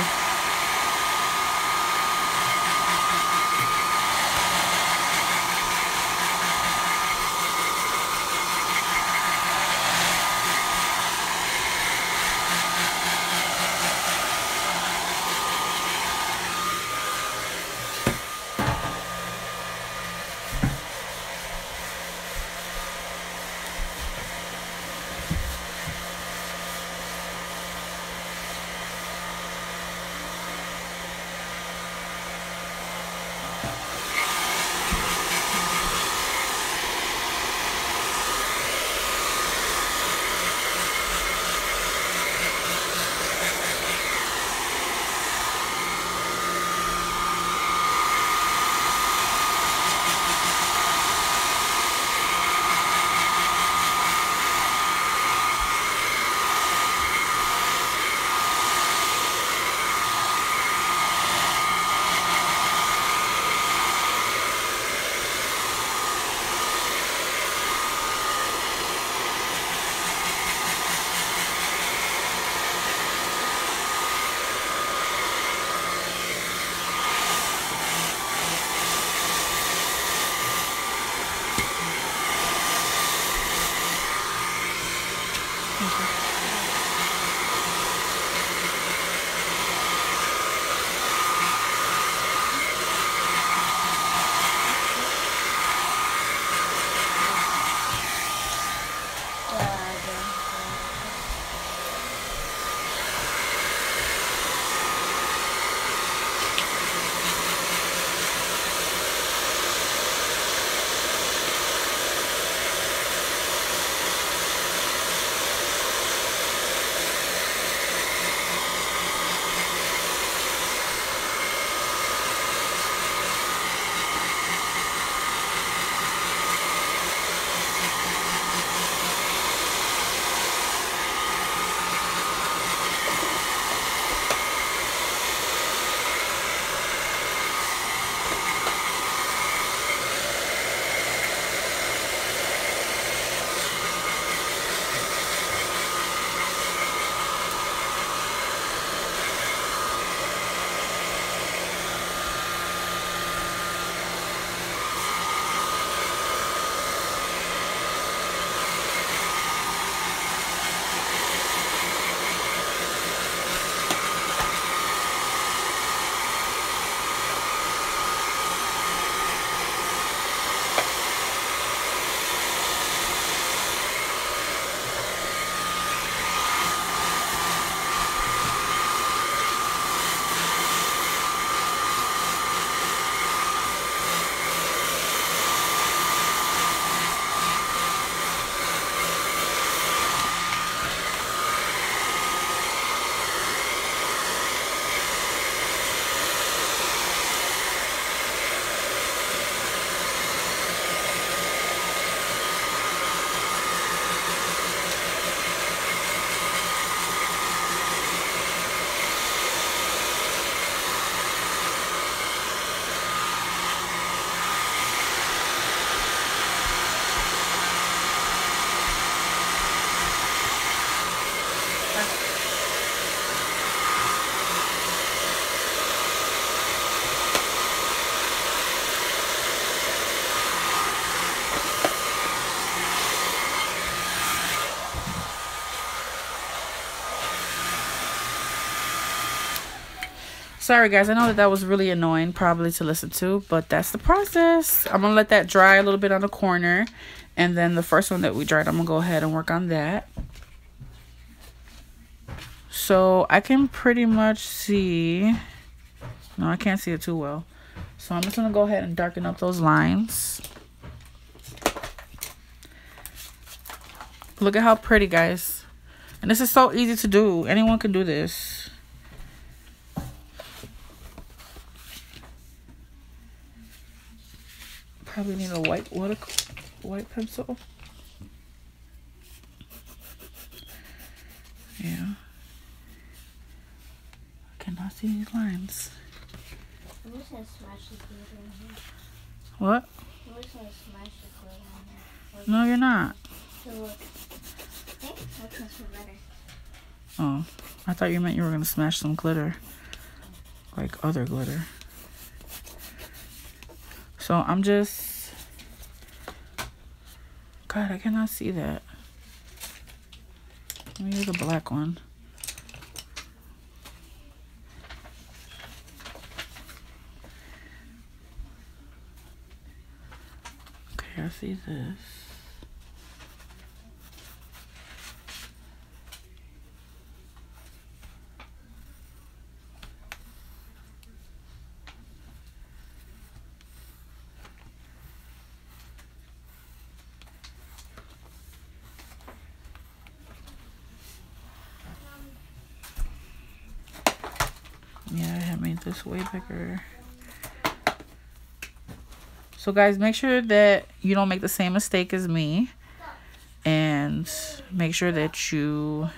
Sorry guys, I know that that was really annoying probably to listen to, but that's the process. I'm gonna let that dry a little bit on the corner, and then the first one that we dried, I'm gonna go ahead and work on that. So I can pretty much see, no, I can't see it too well, so I'm just gonna go ahead and darken up those lines. Look at how pretty, guys. And this is so easy to do. Anyone can do this. Probably need a white pencil. Yeah. I cannot see these lines. I'm just gonna smash the glue in here. What? I'm just gonna smash the glue in here. No, you're not. So look. Okay, that smells better. Oh, I thought you meant you were going to smash some glitter. Like other glitter. So I'm just... God, I cannot see that. Let me use a black one. Okay, I see this. Yeah, I have made this way bigger. So guys, make sure that you don't make the same mistake as me. And make sure that you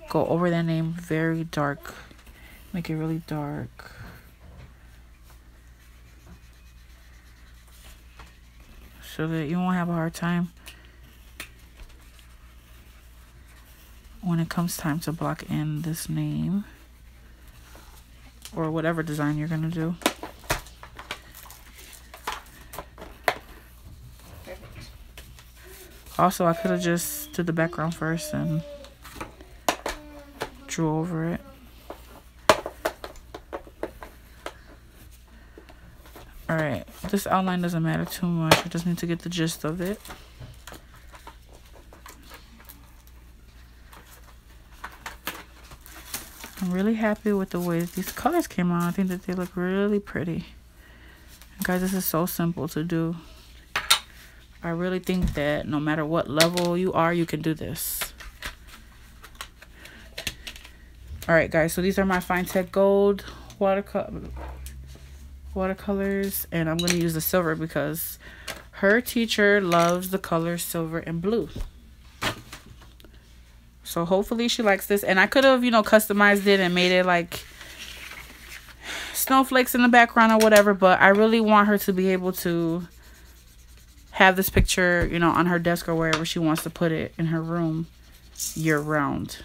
go over that name very dark. Make it really dark. So that you won't have a hard time when it comes time to block in this name. Or whatever design you're going to do. Perfect. Also, I could have just did the background first and drew over it. Alright, this outline doesn't matter too much. I just need to get the gist of it. I'm really happy with the way that these colors came out. I think that they look really pretty. And guys, this is so simple to do. I really think that no matter what level you are, you can do this. Alright guys, so these are my Finetec Gold watercolors. And I'm going to use the silver because her teacher loves the colors silver and blue. So hopefully she likes this. And I could have, you know, customized it and made it like snowflakes in the background or whatever. But I really want her to be able to have this picture, you know, on her desk or wherever she wants to put it in her room year round.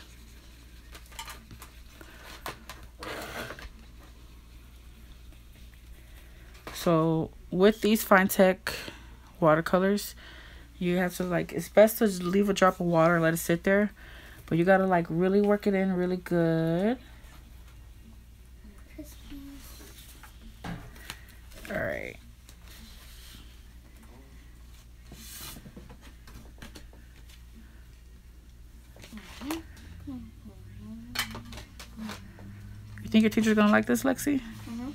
So with these Finetec watercolors, you have to like, it's best to just leave a drop of water, let it sit there. But you gotta like really work it in really good. Alright. You think your teacher's gonna like this, Lexi? Mm-hmm.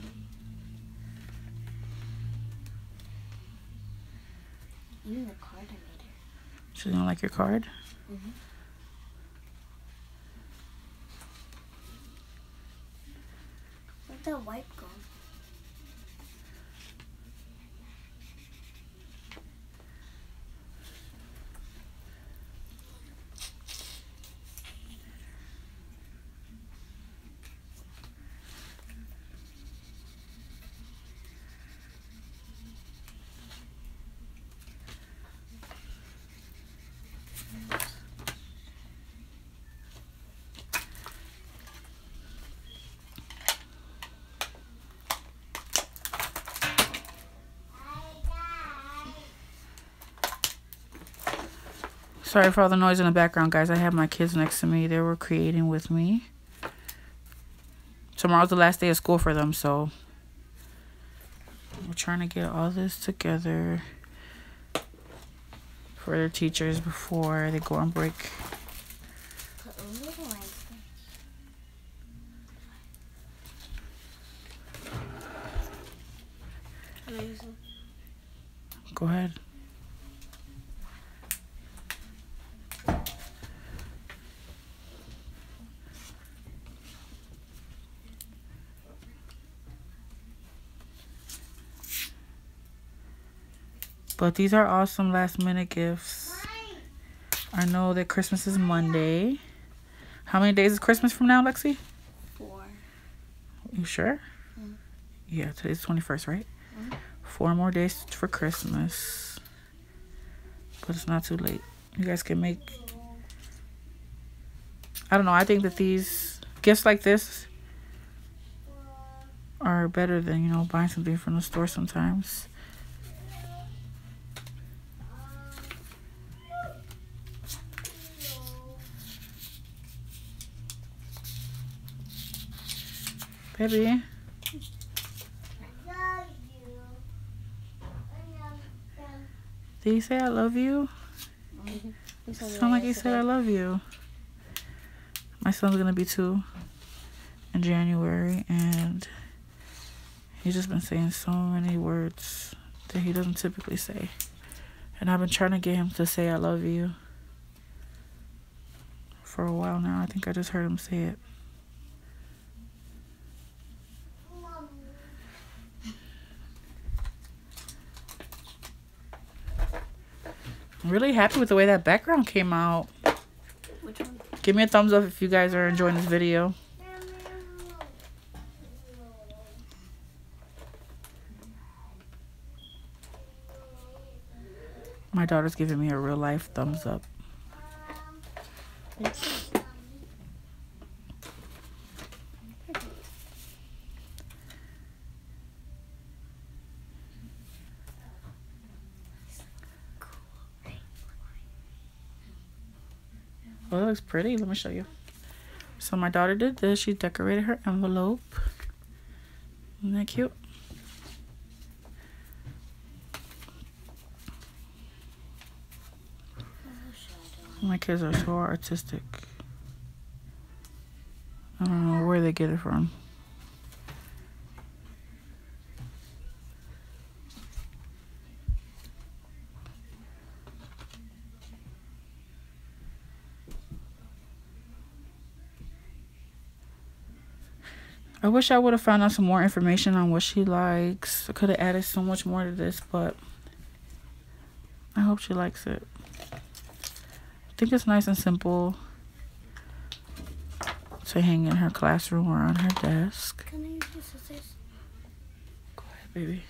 Even the card I made her. She's gonna like your card? Mm-hmm. Where'd that white go? Sorry for all the noise in the background, guys. I have my kids next to me. They were creating with me. Tomorrow's the last day of school for them, so we're trying to get all this together for their teachers before they go on break. Put a little lines there. Can I use them? Go ahead. But these are awesome last minute gifts. I know that Christmas is Monday. How many days is Christmas from now, Lexi? 4. You sure? Mm. Yeah, today's the 21st, right? Mm. 4 more days for Christmas. But it's not too late. You guys can make I don't know. I think that these gifts like this are better than, you know, buying something from the store sometimes. Baby. Did he say I love you? Sound like he said I love you. My son's gonna be 2 in January, and he's just been saying so many words that he doesn't typically say. And I've been trying to get him to say I love you for a while now. I think I just heard him say it. I'm really happy with the way that background came out. Which one? Give me a thumbs up if you guys are enjoying this video. My daughter's giving me a real life thumbs up. Oh, that looks pretty. Let me show you. So my daughter did this. She decorated her envelope. Isn't that cute? My kids are so artistic. I don't know where they get it from. I wish I would have found out some more information on what she likes. I could have added so much more to this, but I hope she likes it. I think it's nice and simple to hang in her classroom or on her desk. Can I use the scissors? Go ahead, baby.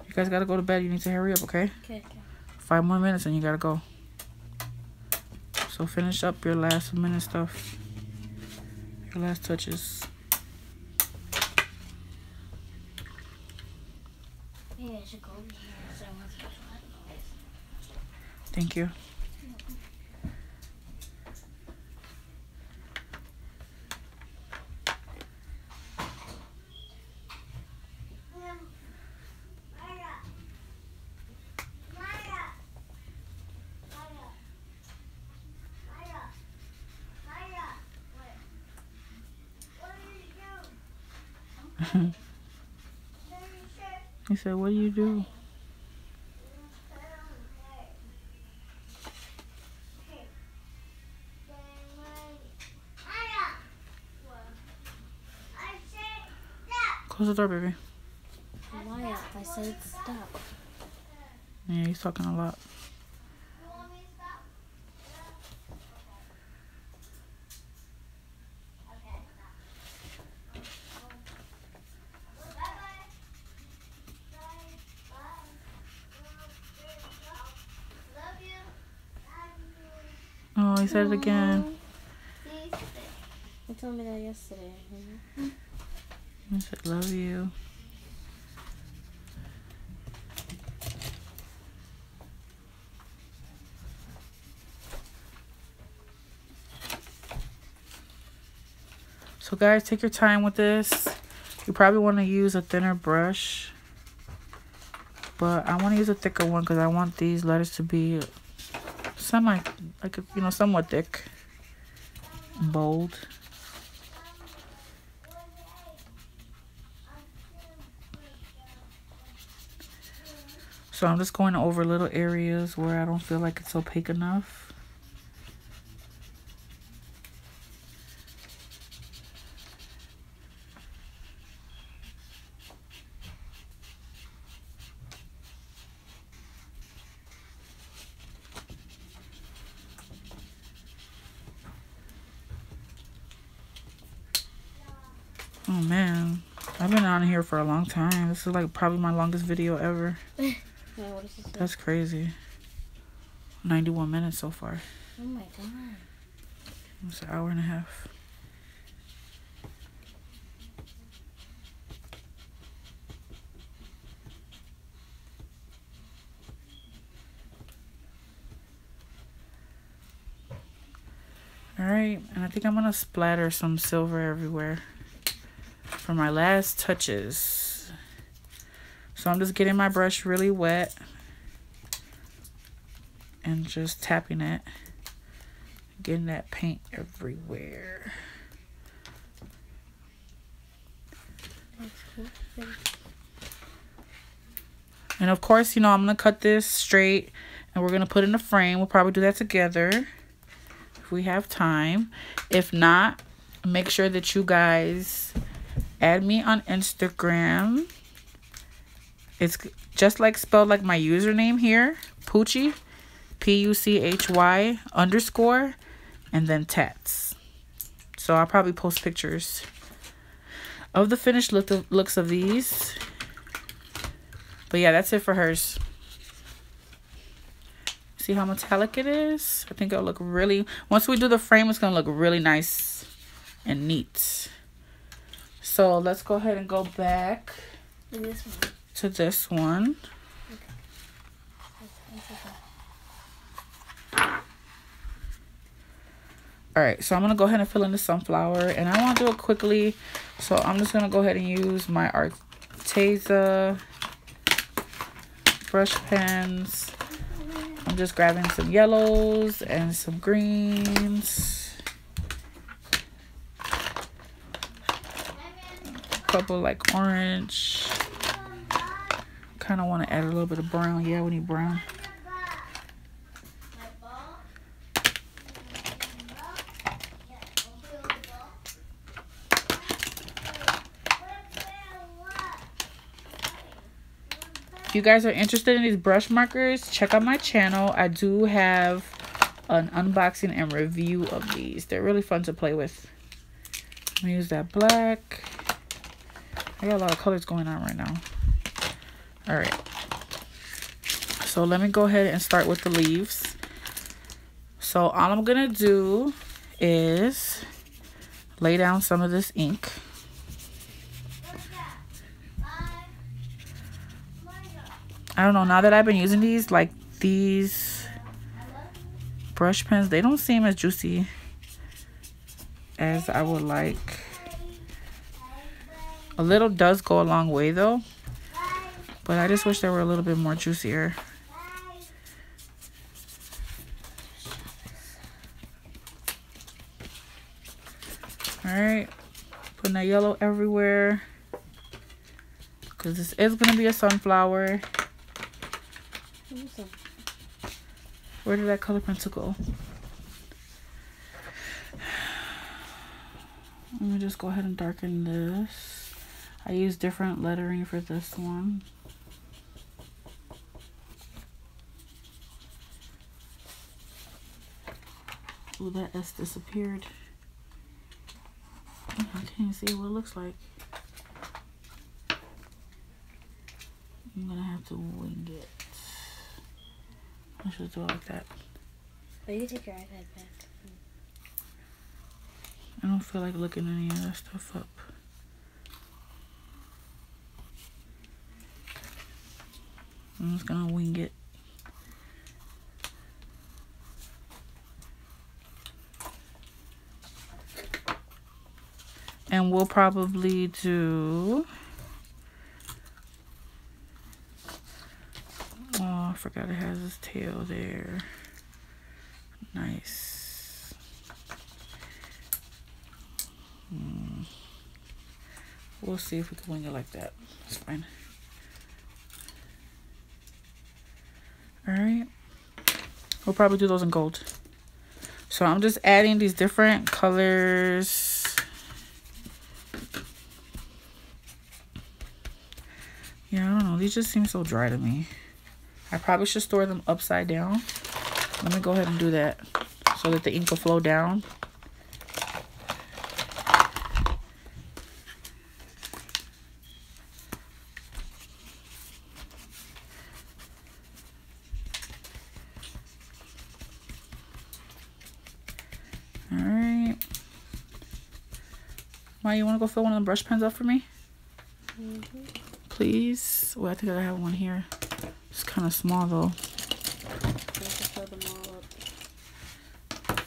You guys gotta go to bed. You need to hurry up, okay? Okay. 5 more minutes and you gotta go. So finish up your last minute stuff. Your last touches. Maybe I should go over here so I want to Thank you. He said, what do you do? Close the door, baby. Why? I said stop. Yeah, he's talking a lot. Oh, he said it again. You told me that yesterday. He said, love you. So guys, take your time with this. You probably want to use a thinner brush, but I want to use a thicker one because I want these letters to be somewhat thick and bold. So I'm just going over little areas where I don't feel like it's opaque enough. Oh man, I've been on here for a long time. This is like probably my longest video ever. Yeah, what does this say? That's crazy. 91 minutes so far. Oh my god. It's an hour and a half. Alright, and I think I'm gonna splatter some silver everywhere for my last touches. So I'm just getting my brush really wet and just tapping it, getting that paint everywhere. That's cool. And of course, you know, I'm gonna cut this straight and we're gonna put it in a frame. We'll probably do that together if we have time. If not, make sure that you guys add me on Instagram. It's just like spelled like my username here, Puchy, Puchy _ and then tats. So I'll probably post pictures of the finished looks of these. But yeah, that's it for hers. See how metallic it is? I think it'll look really, once we do the frame, it's gonna look really nice and neat. So let's go ahead and go back to this one. Alright, so I'm gonna go ahead and fill in the sunflower, and I want to do it quickly, so I'm just gonna go ahead and use my Arteza brush pens. I'm just grabbing some yellows and some greens, a couple like orange. Kind of want to add a little bit of brown. Yeah, we need brown. If you guys are interested in these brush markers, check out my channel. I do have an unboxing and review of these. They're really fun to play with. I'm gonna use that black. I got a lot of colors going on right now. All right. So let me go ahead and start with the leaves. So all I'm gonna do is lay down some of this ink. I don't know, now that I've been using these, like these brush pens, they don't seem as juicy as I would like. A little does go a long way though, but I just wish they were a little bit more juicier. Alright, putting that yellow everywhere because this is going to be a sunflower. Where did that color pencil go? Let me just go ahead and darken this. I use different lettering for this one. Oh, that S disappeared. I can't see what it looks like. I'm gonna have to wing it. I should do it like that. Oh, you can take your iPad back. I don't feel like looking any of that stuff up. I'm just gonna wing it. And we'll probably do... Oh, I forgot it has this tail there. Nice. We'll see if we can wing it like that. It's fine. Alright. We'll probably do those in gold. So I'm just adding these different colors. Yeah, I don't know. These just seem so dry to me. I probably should store them upside down. Let me go ahead and do that so that the ink will flow down. Maya, you want to go fill one of the brush pens up for me? Mm-hmm. Please. Well, I think I have one here. It's kind of small though. Fill them all up.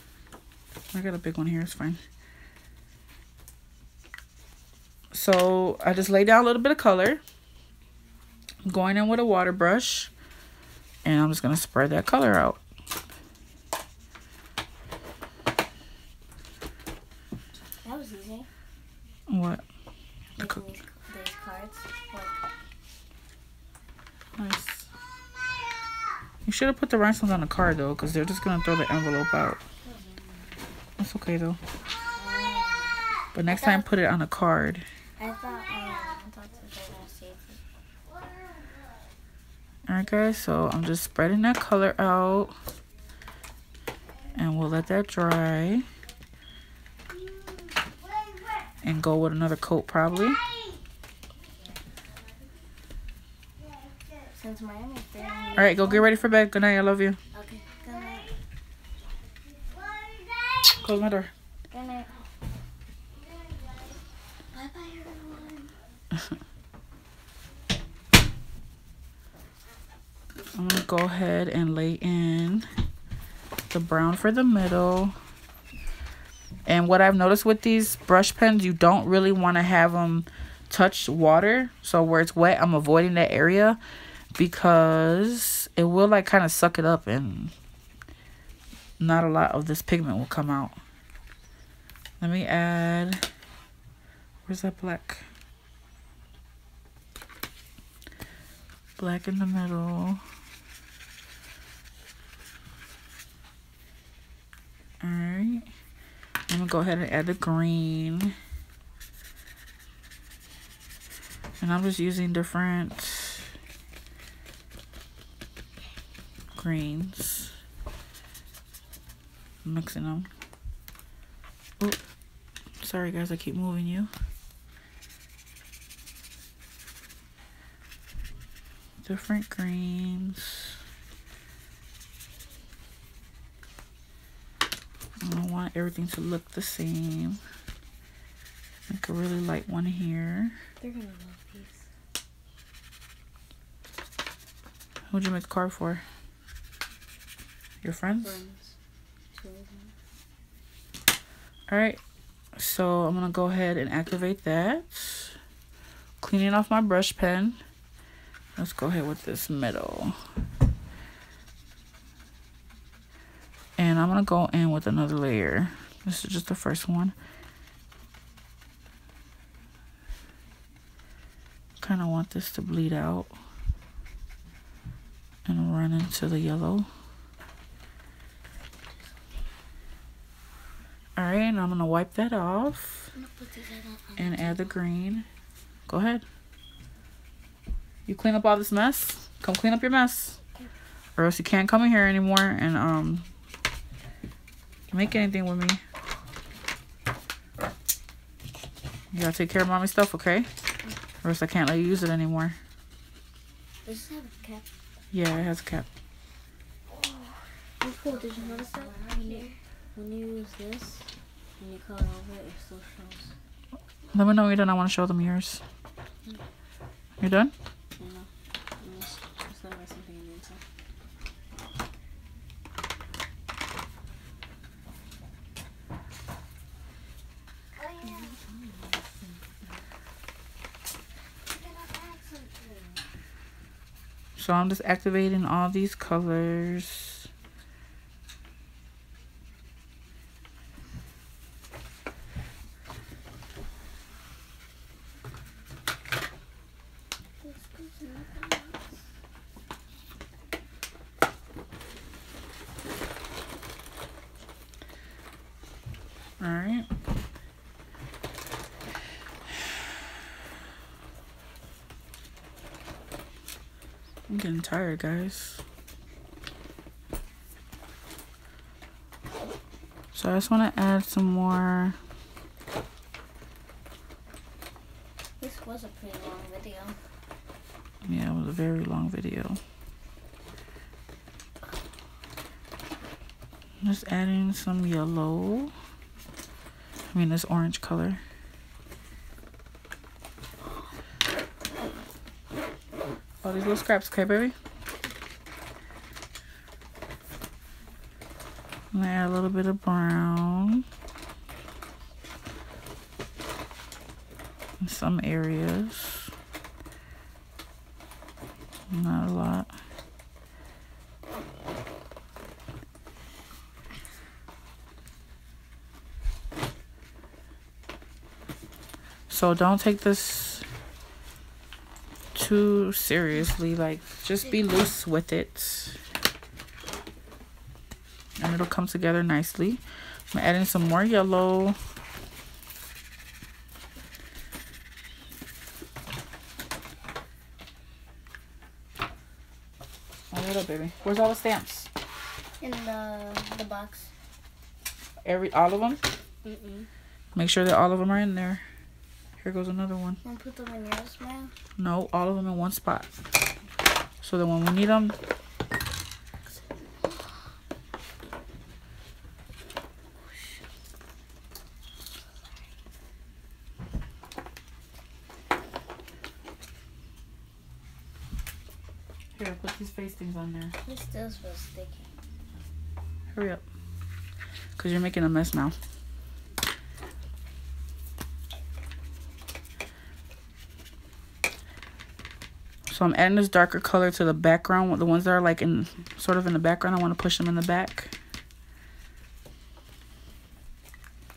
I got a big one here. It's fine. So I just lay down a little bit of color. I'm going in with a water brush. And I'm just going to spread that color out. That was easy. What? Making these cards. Like, Nice. You should have put the rhinestones on the card though, because they're just going to throw the envelope out. That's okay though. But next time put it on a card. I thought they were gonna save it. Alright guys, so I'm just spreading that color out. And we'll let that dry. And go with another coat probably. Since Miami's there. Alright, go get ready for bed. Good night, I love you. Okay, good night. Close my door. Good night. Bye-bye, everyone. I'm going to go ahead and lay in the brown for the middle. And what I've noticed with these brush pens, you don't really want to have them touch water. So where it's wet, I'm avoiding that area because it will like kind of suck it up and not a lot of this pigment will come out. Let me add, where's that black? Black in the middle. Alright. I'm going to go ahead and add the green. And I'm just using different greens. Mixing them. Oh, sorry guys, I keep moving you. Different greens. I don't want everything to look the same. Make a really light one here. They're gonna love these. Who'd you make the card for? Your friends? Friends. Two of them. Alright, so I'm gonna go ahead and activate that. Cleaning off my brush pen. Let's go ahead with this middle. And I'm gonna go in with another layer. This is just the first one. Kind of want this to bleed out and run into the yellow. Alright, and I'm gonna wipe that off and add the green. Go ahead. You clean up all this mess? Come clean up your mess. Or else you can't come in here anymore and make anything with me. You gotta take care of mommy stuff, okay? Or else I can't let you use it anymore. Does this have a cap? Yeah, it has a cap. Oh, cool. Did you notice that? When you use this, when you color over it, it still shows. Let me know when you're done. I want to show them yours. You're done? You know, just let me write something in the inside. So I'm just activating all these colors. All right. I'm getting tired, guys. So I just want to add some more. This was a pretty long video. Yeah, it was a very long video. Just adding some yellow. I mean, this orange color. All these little scraps, okay, baby? I'm gonna add a little bit of brown in some areas. Not a lot. So don't take this too seriously. Like, just be loose with it. And it'll come together nicely. I'm adding some more yellow. A little, baby. Where's all the stamps? In the box. All of them? Mm-mm. Make sure that all of them are in there. Here goes another one. Want to put them in yours, Maya? No, all of them in one spot. So that when we need them, here, put these face things on there. This still feels sticky. Hurry up. Because you're making a mess now. So I'm adding this darker color to the background. The ones that are like sort of in the background, I want to push them in the back.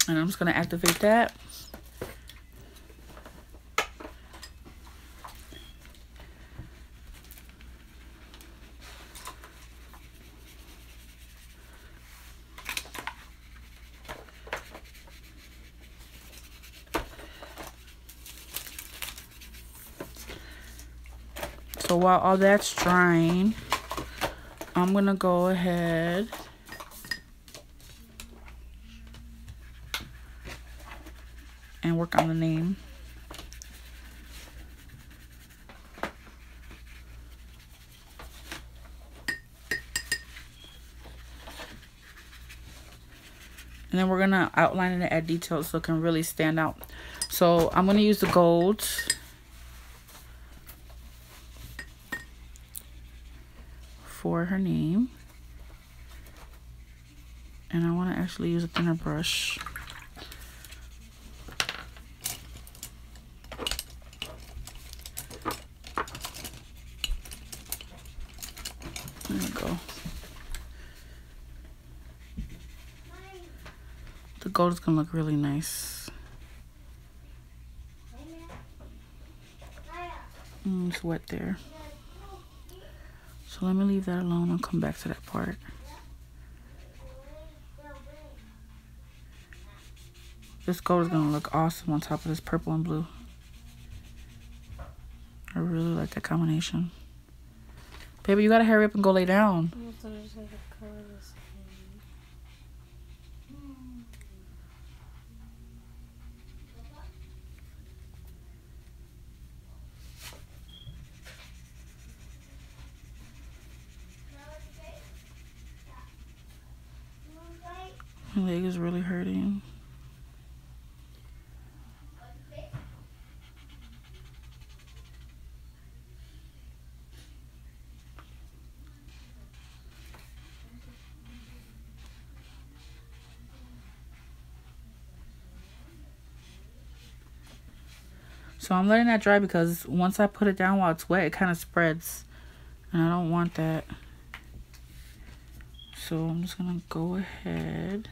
And I'm just going to activate that. So while all that's drying, I'm going to go ahead and work on the name. And then we're going to outline it and add details so it can really stand out. So I'm going to use the gold. For her name. And I want to actually use a thinner brush. There we go. The gold is going to look really nice. It's wet there. So let me leave that alone. I'll come back to that part. This gold is going to look awesome on top of this purple and blue. I really like that combination. Baby, you got to hurry up and go lay down. My leg is really hurting. So I'm letting that dry because once I put it down while it's wet, it kind of spreads. And I don't want that. So I'm just going to go ahead.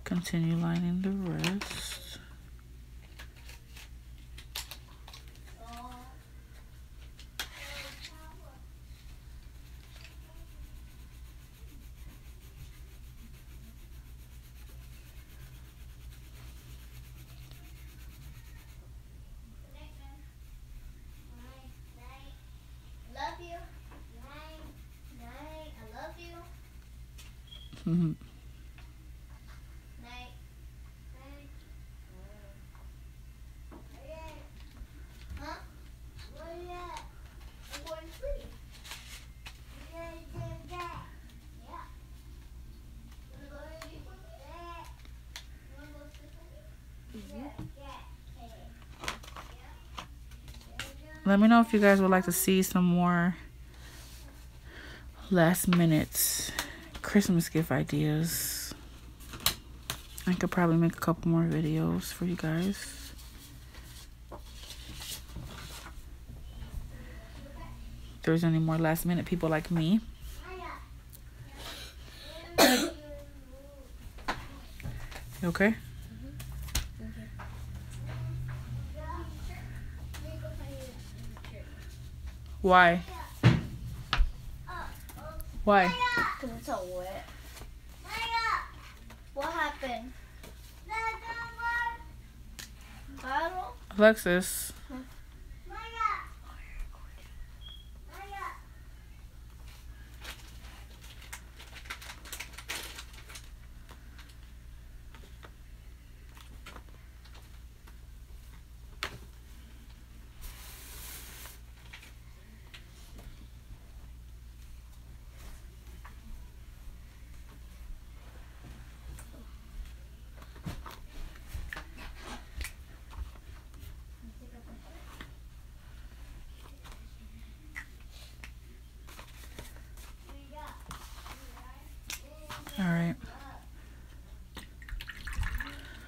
Continue lining the rest. Mm-hmm. let me know if you guys would like to see some more last minute Christmas gift ideas. I could probably make a couple more videos for you guys. If there's any more last minute people like me. You okay? Why? Why? Because it's all wet. What happened? Bottle? Alexis. Alright.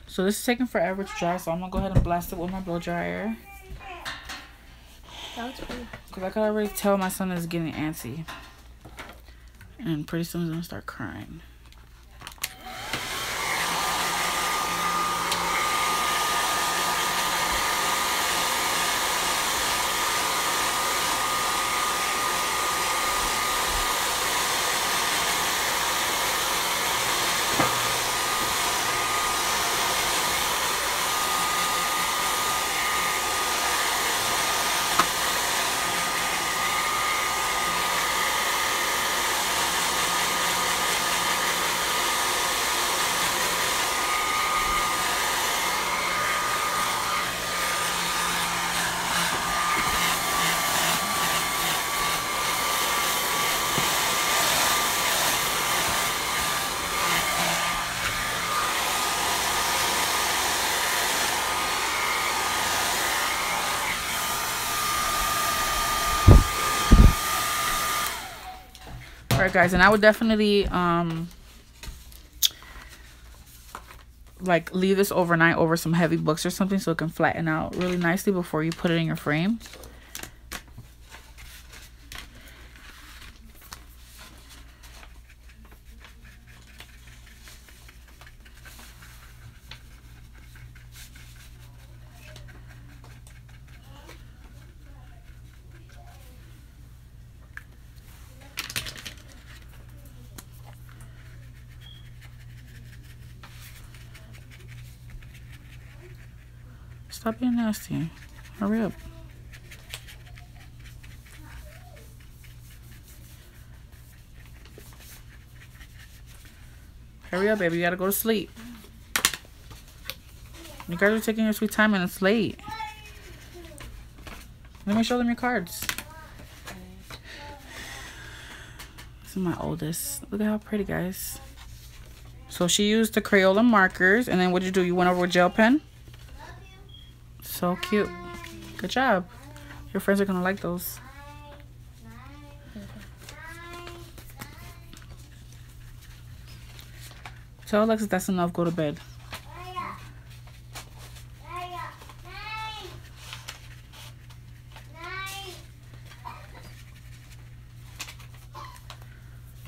So this is taking forever to dry, so I'm gonna go ahead and blast it with my blow dryer. Sounds good. Because I can already tell my son is getting antsy. And pretty soon he's gonna start crying. Alright guys, and I would definitely like leave this overnight over some heavy books or something so it can flatten out really nicely before you put it in your frame. Stop being nasty. Hurry up. Hurry up, baby. You gotta go to sleep. You guys are taking your sweet time and it's late. Let me show them your cards. This is my oldest. Look at how pretty, guys. So she used the Crayola markers. And then what did you do? You went over with gel pen? So cute. Good job. Your friends are gonna like those. Tell Alexis that's enough. Go to bed.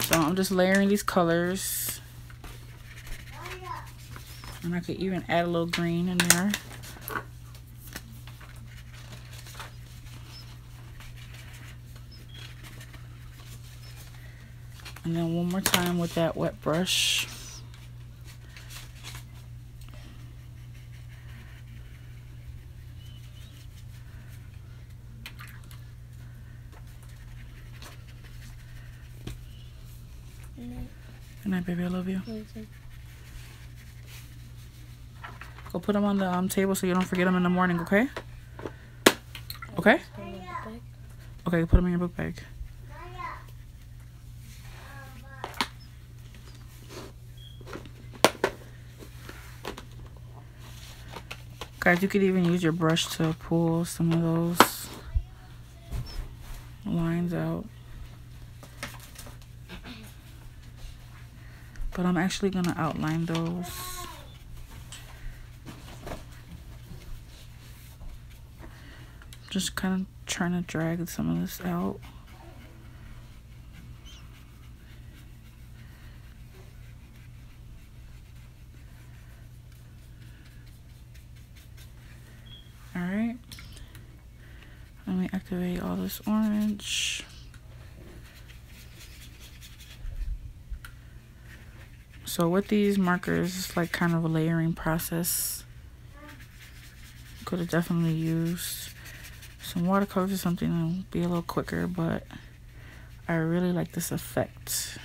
So I'm just layering these colors. And I could even add a little green in there. And then one more time with that wet brush. Good night, baby. I love you. Go put them on the table so you don't forget them in the morning, okay? Okay? Okay, put them in your book bag. Guys, you could even use your brush to pull some of those lines out. But I'm actually gonna outline those. Just kind of trying to drag some of this out. All right. Let me activate all this orange. So with these markers, it's like kind of a layering process. Could have definitely used some watercolors or something to be a little quicker, but I really like this effect.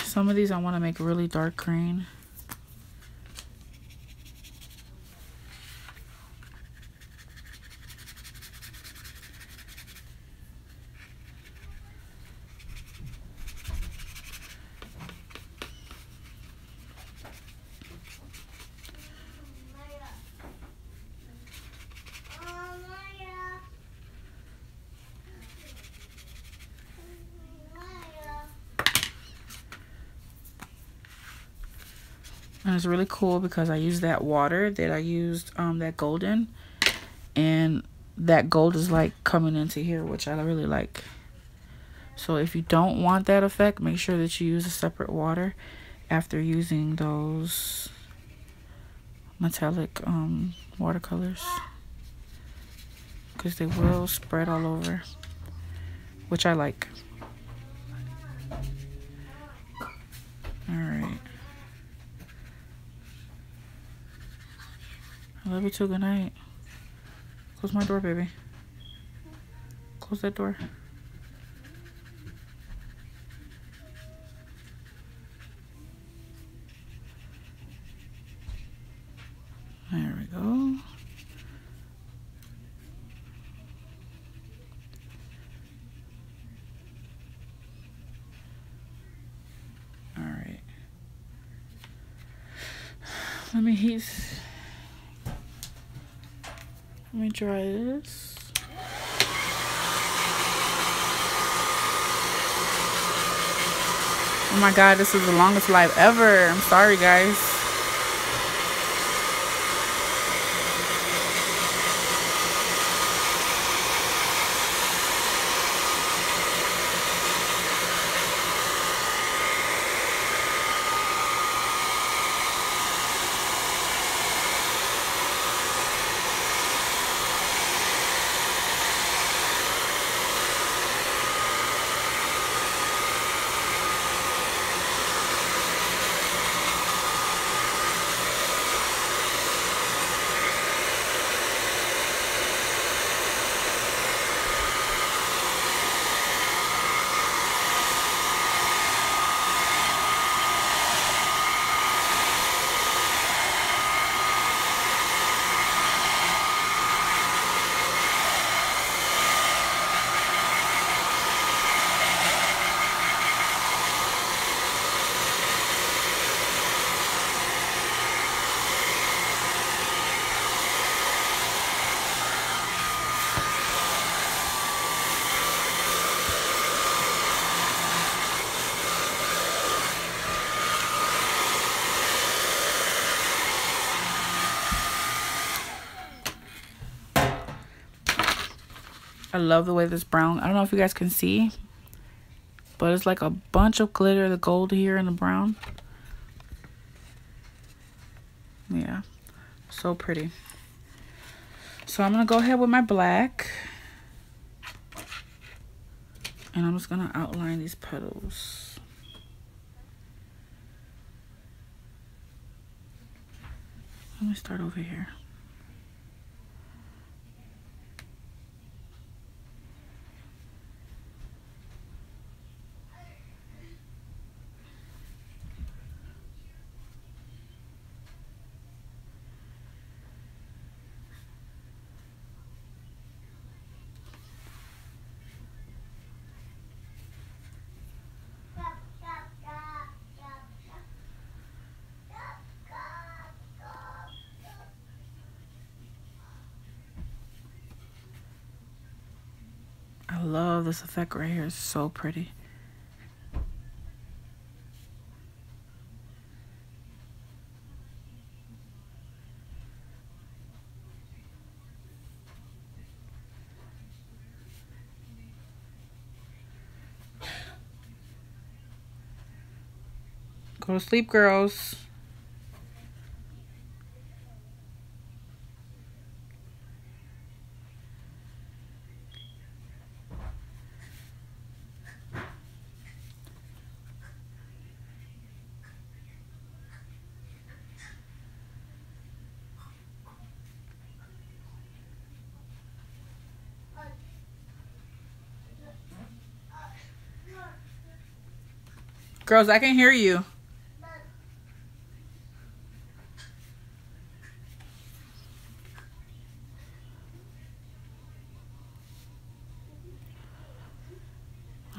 Some of these I want to make really dark green. And it's really cool because I used that water that I used, that golden, and that gold is like coming into here, which I really like. So if you don't want that effect, make sure that you use a separate water after using those metallic watercolors, because they will spread all over, which I like. All right. I love you too. Good night. Close my door, baby. Close that door. There we go. All right. Let me dry this. Oh my God, this is the longest live ever. I'm sorry, guys. I love the way this brown, I don't know if you guys can see, but it's like a bunch of glitter, the gold here and the brown. Yeah, so pretty. So I'm gonna go ahead with my black, and I'm just gonna outline these petals. Let me start over here. I love this effect right here. It's so pretty. Go to sleep, girls. Girls, I can hear you.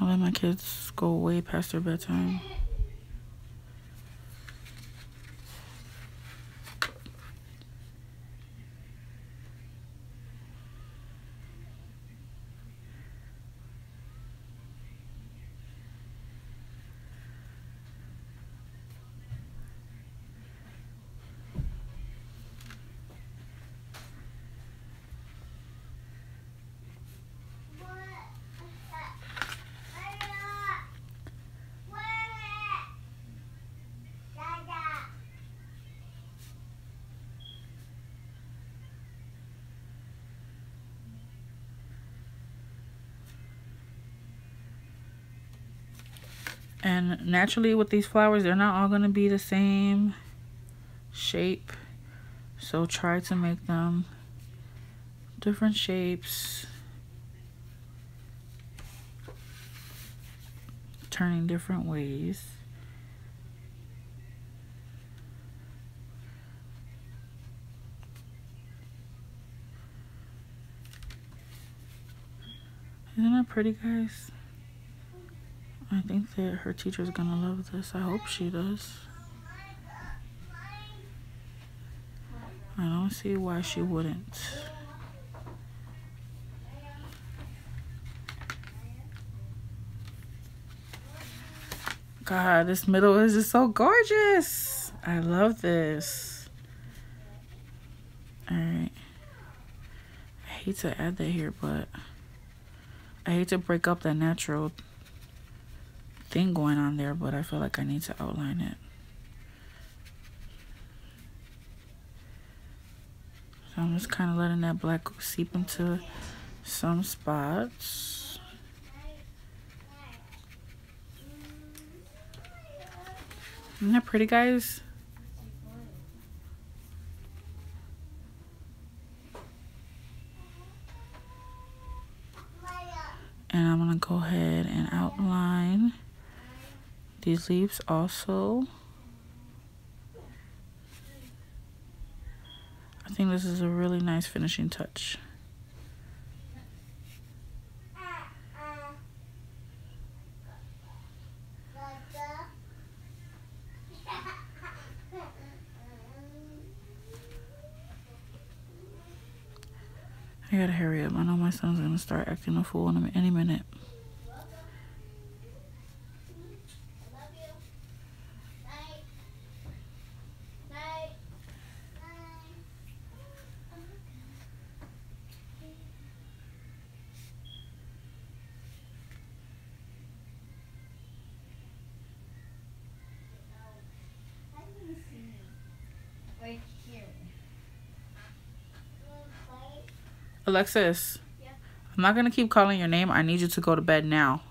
I let my kids go way past their bedtime. And naturally with these flowers, they're not all going to be the same shape. So try to make them different shapes. Turning different ways. Isn't that pretty, guys? I think that her teacher's gonna love this. I hope she does. I don't see why she wouldn't. God, this middle is just so gorgeous. I love this. Alright. I hate to add that here, but I hate to break up that natural thing going on there, but I feel like I need to outline it. So I'm just kind of letting that black seep into some spots. Isn't that pretty, guys? And I'm gonna go ahead and outline these leaves also. I think this is a really nice finishing touch. I gotta hurry up. I know my son's gonna start acting a fool in any minute. Alexis, yeah. I'm not gonna keep calling your name. I need you to go to bed now.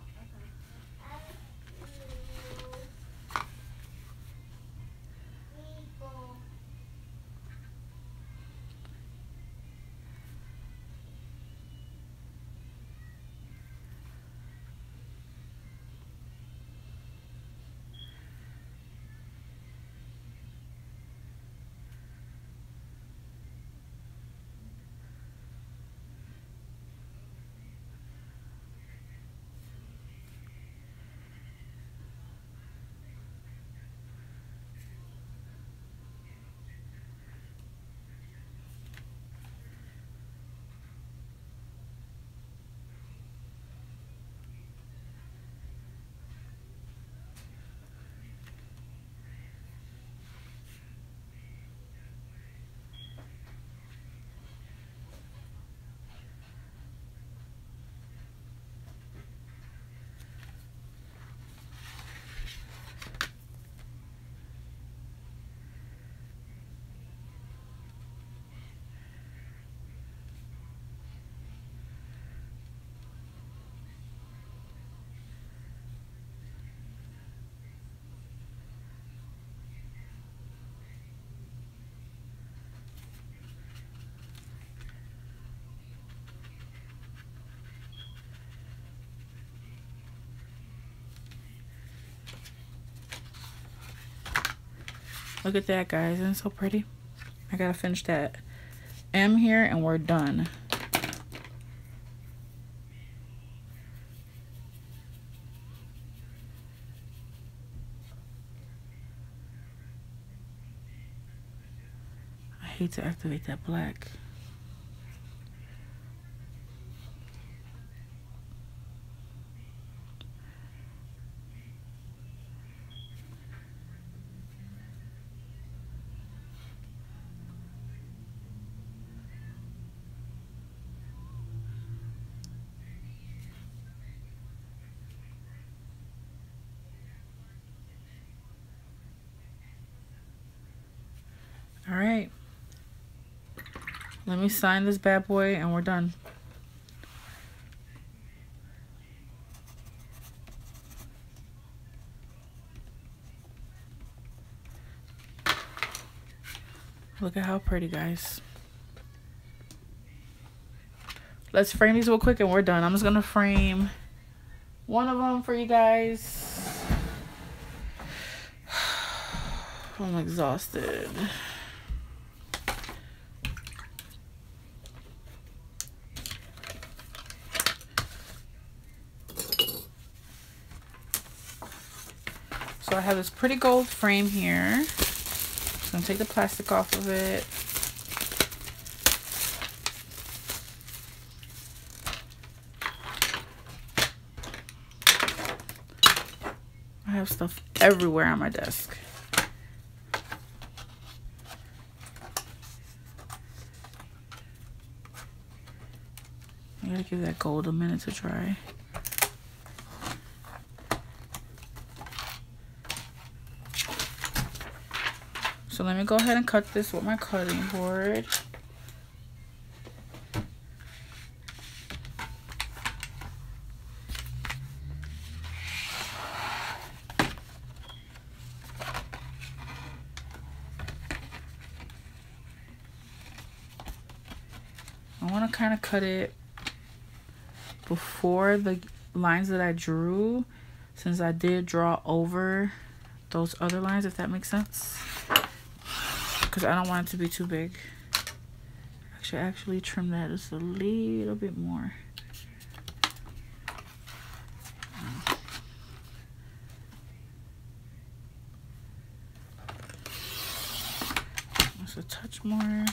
Look at that, guys. Isn't it so pretty? I gotta finish that M here and we're done. I hate to activate that black. All right. Let me sign this bad boy and we're done. Look at how pretty, guys. Let's frame these real quick and we're done. I'm just gonna frame one of them for you guys. I'm exhausted. So I have this pretty gold frame here. I'm gonna take the plastic off of it. I have stuff everywhere on my desk. I gotta give that gold a minute to dry. So let me go ahead and cut this with my cutting board. I want to kind of cut it before the lines that I drew, since I did draw over those other lines, if that makes sense. Because I don't want it to be too big. I should actually trim that just a little bit more. Just a touch more.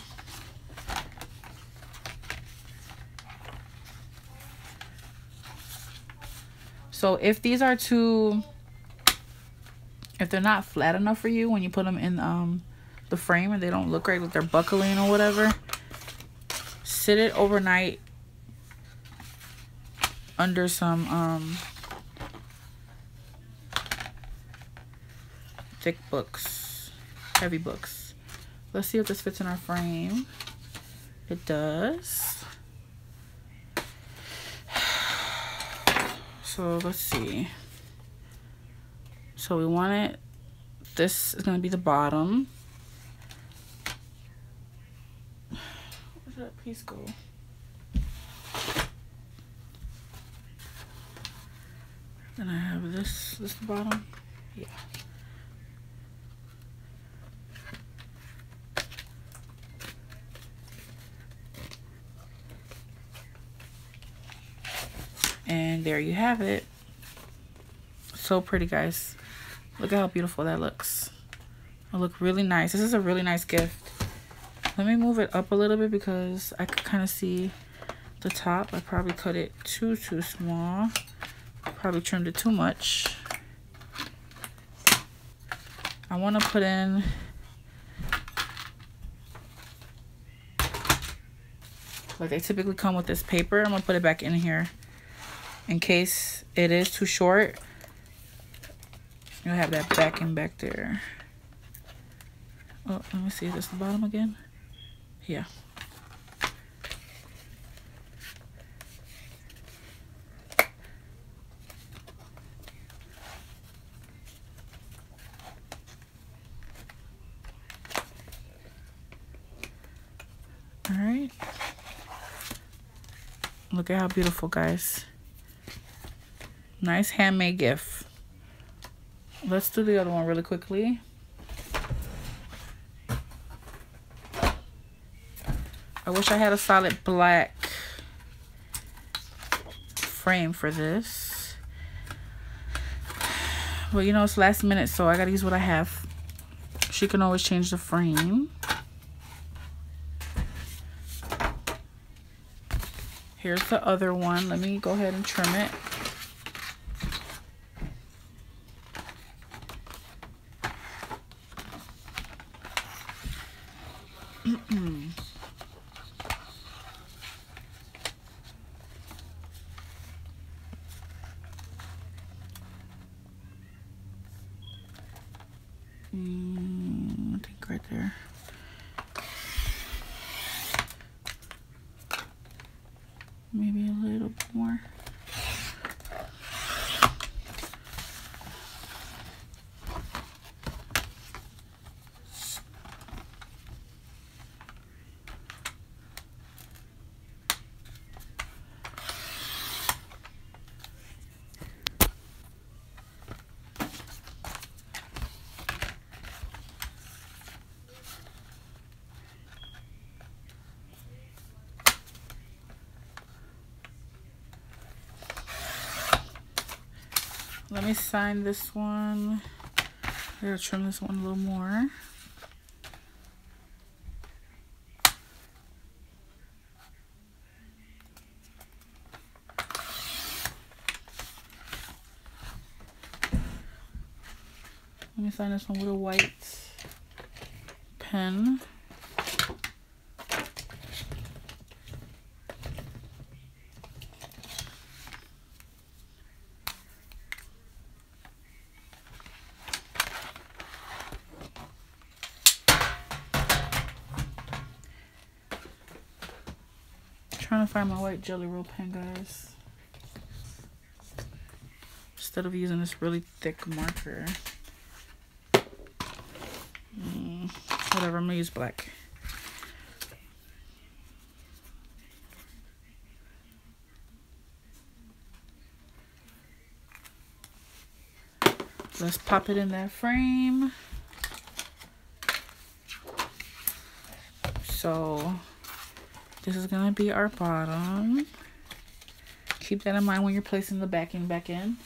So if these are too, if they're not flat enough for you when you put them in the frame and they don't look right, like they're buckling or whatever, sit it overnight under some thick books, heavy books. Let's see if this fits in our frame. It does. So let's see. So we want it, this is going to be the bottom. Where did that piece go? Then I have this the bottom. Yeah. And there you have it. So pretty, guys. Look at how beautiful that looks. It'll look really nice. This is a really nice gift. Let me move it up a little bit because I could kind of see the top. I probably cut it too small. Probably trimmed it too much. I want to put in like they typically come with this paper. I'm gonna put it back in here in case it is too short. You'll have that backing back there. Oh, let me see, is this the bottom again? Yeah. All right. Look at how beautiful, guys. Nice handmade gift. Let's do the other one really quickly. I wish I had a solid black frame for this. Well, you know, it's last minute, so I gotta use what I have. She can always change the frame. Here's the other one. Let me go ahead and trim it. I think right there. Maybe a little bit more. Let me sign this one. I gotta trim this one a little more. Let me sign this one with a white pen. Trying to find my white Jelly Roll pen, guys, instead of using this really thick marker. Whatever, I'm gonna use black. Let's pop it in that frame. So this is gonna be our bottom. Keep that in mind when you're placing the backing back in.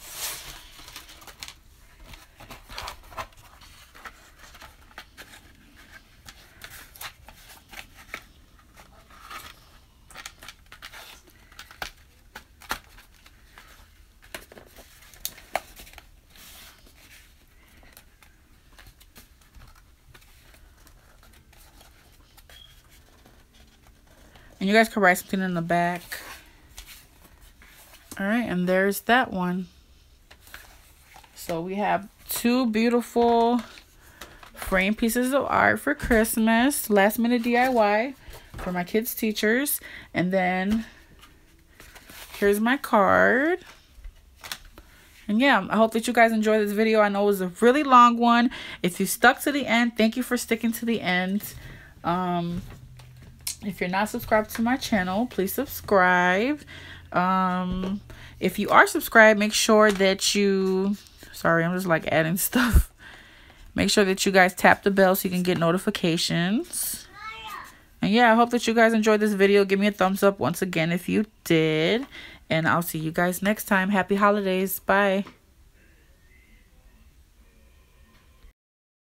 And you guys can write something in the back. All right, and there's that one. So we have two beautiful frame pieces of art for Christmas. Last minute DIY for my kids' teachers. And then here's my card. And yeah, I hope that you guys enjoyed this video. I know it was a really long one. If you stuck to the end, thank you for sticking to the end. If you're not subscribed to my channel, please subscribe. If you are subscribed, make sure that you... Sorry, I'm just like adding stuff. Make sure that you guys tap the bell so you can get notifications. And yeah, I hope that you guys enjoyed this video. Give me a thumbs up once again if you did. And I'll see you guys next time. Happy holidays. Bye.